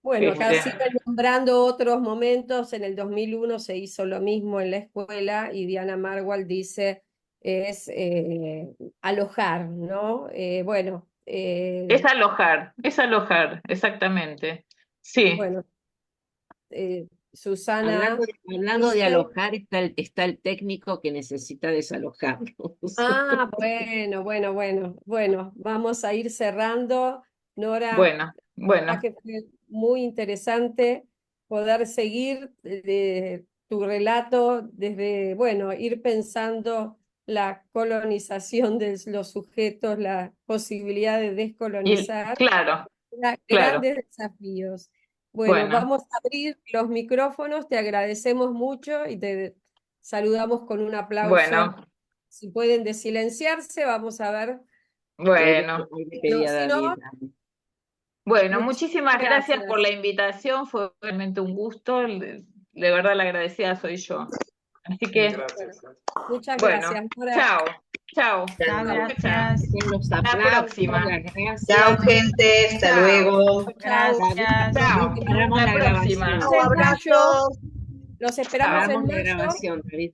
Bueno, acá Este, siguen nombrando otros momentos. En el 2001 se hizo lo mismo en la escuela y Diana Marwal dice es alojar, ¿no? es alojar, exactamente. Sí. Bueno, Susana Hablando de dice, alojar, está el técnico que necesita desalojarlos. bueno, vamos a ir cerrando. Nora, Bueno, la bueno. que fue muy interesante poder seguir tu relato desde, bueno, ir pensando la colonización de los sujetos, la posibilidad de Y descolonizar, claro, claro. grandes desafíos. Bueno, Bueno, vamos a abrir los micrófonos, te agradecemos mucho y te saludamos con un aplauso. bueno, Si pueden desilenciarse, vamos a ver. bueno. Ahí le No, pedí a si no, David. Bueno, muchísimas muchísimas gracias por gracias. la invitación, fue realmente un gusto. de verdad la agradecida soy yo. Así que, Gracias. Muchas bueno, gracias, Nora. chao, chao. Chao, Gracias. Con los Hasta la aplausos, próxima. las gracias. Chao, gente. Hasta Chao. luego. Chao. Gracias. Chao. Paramos Hasta la la próxima. grabación. Chao, Abrazos. Los esperamos en Paramos la marzo. grabación, David.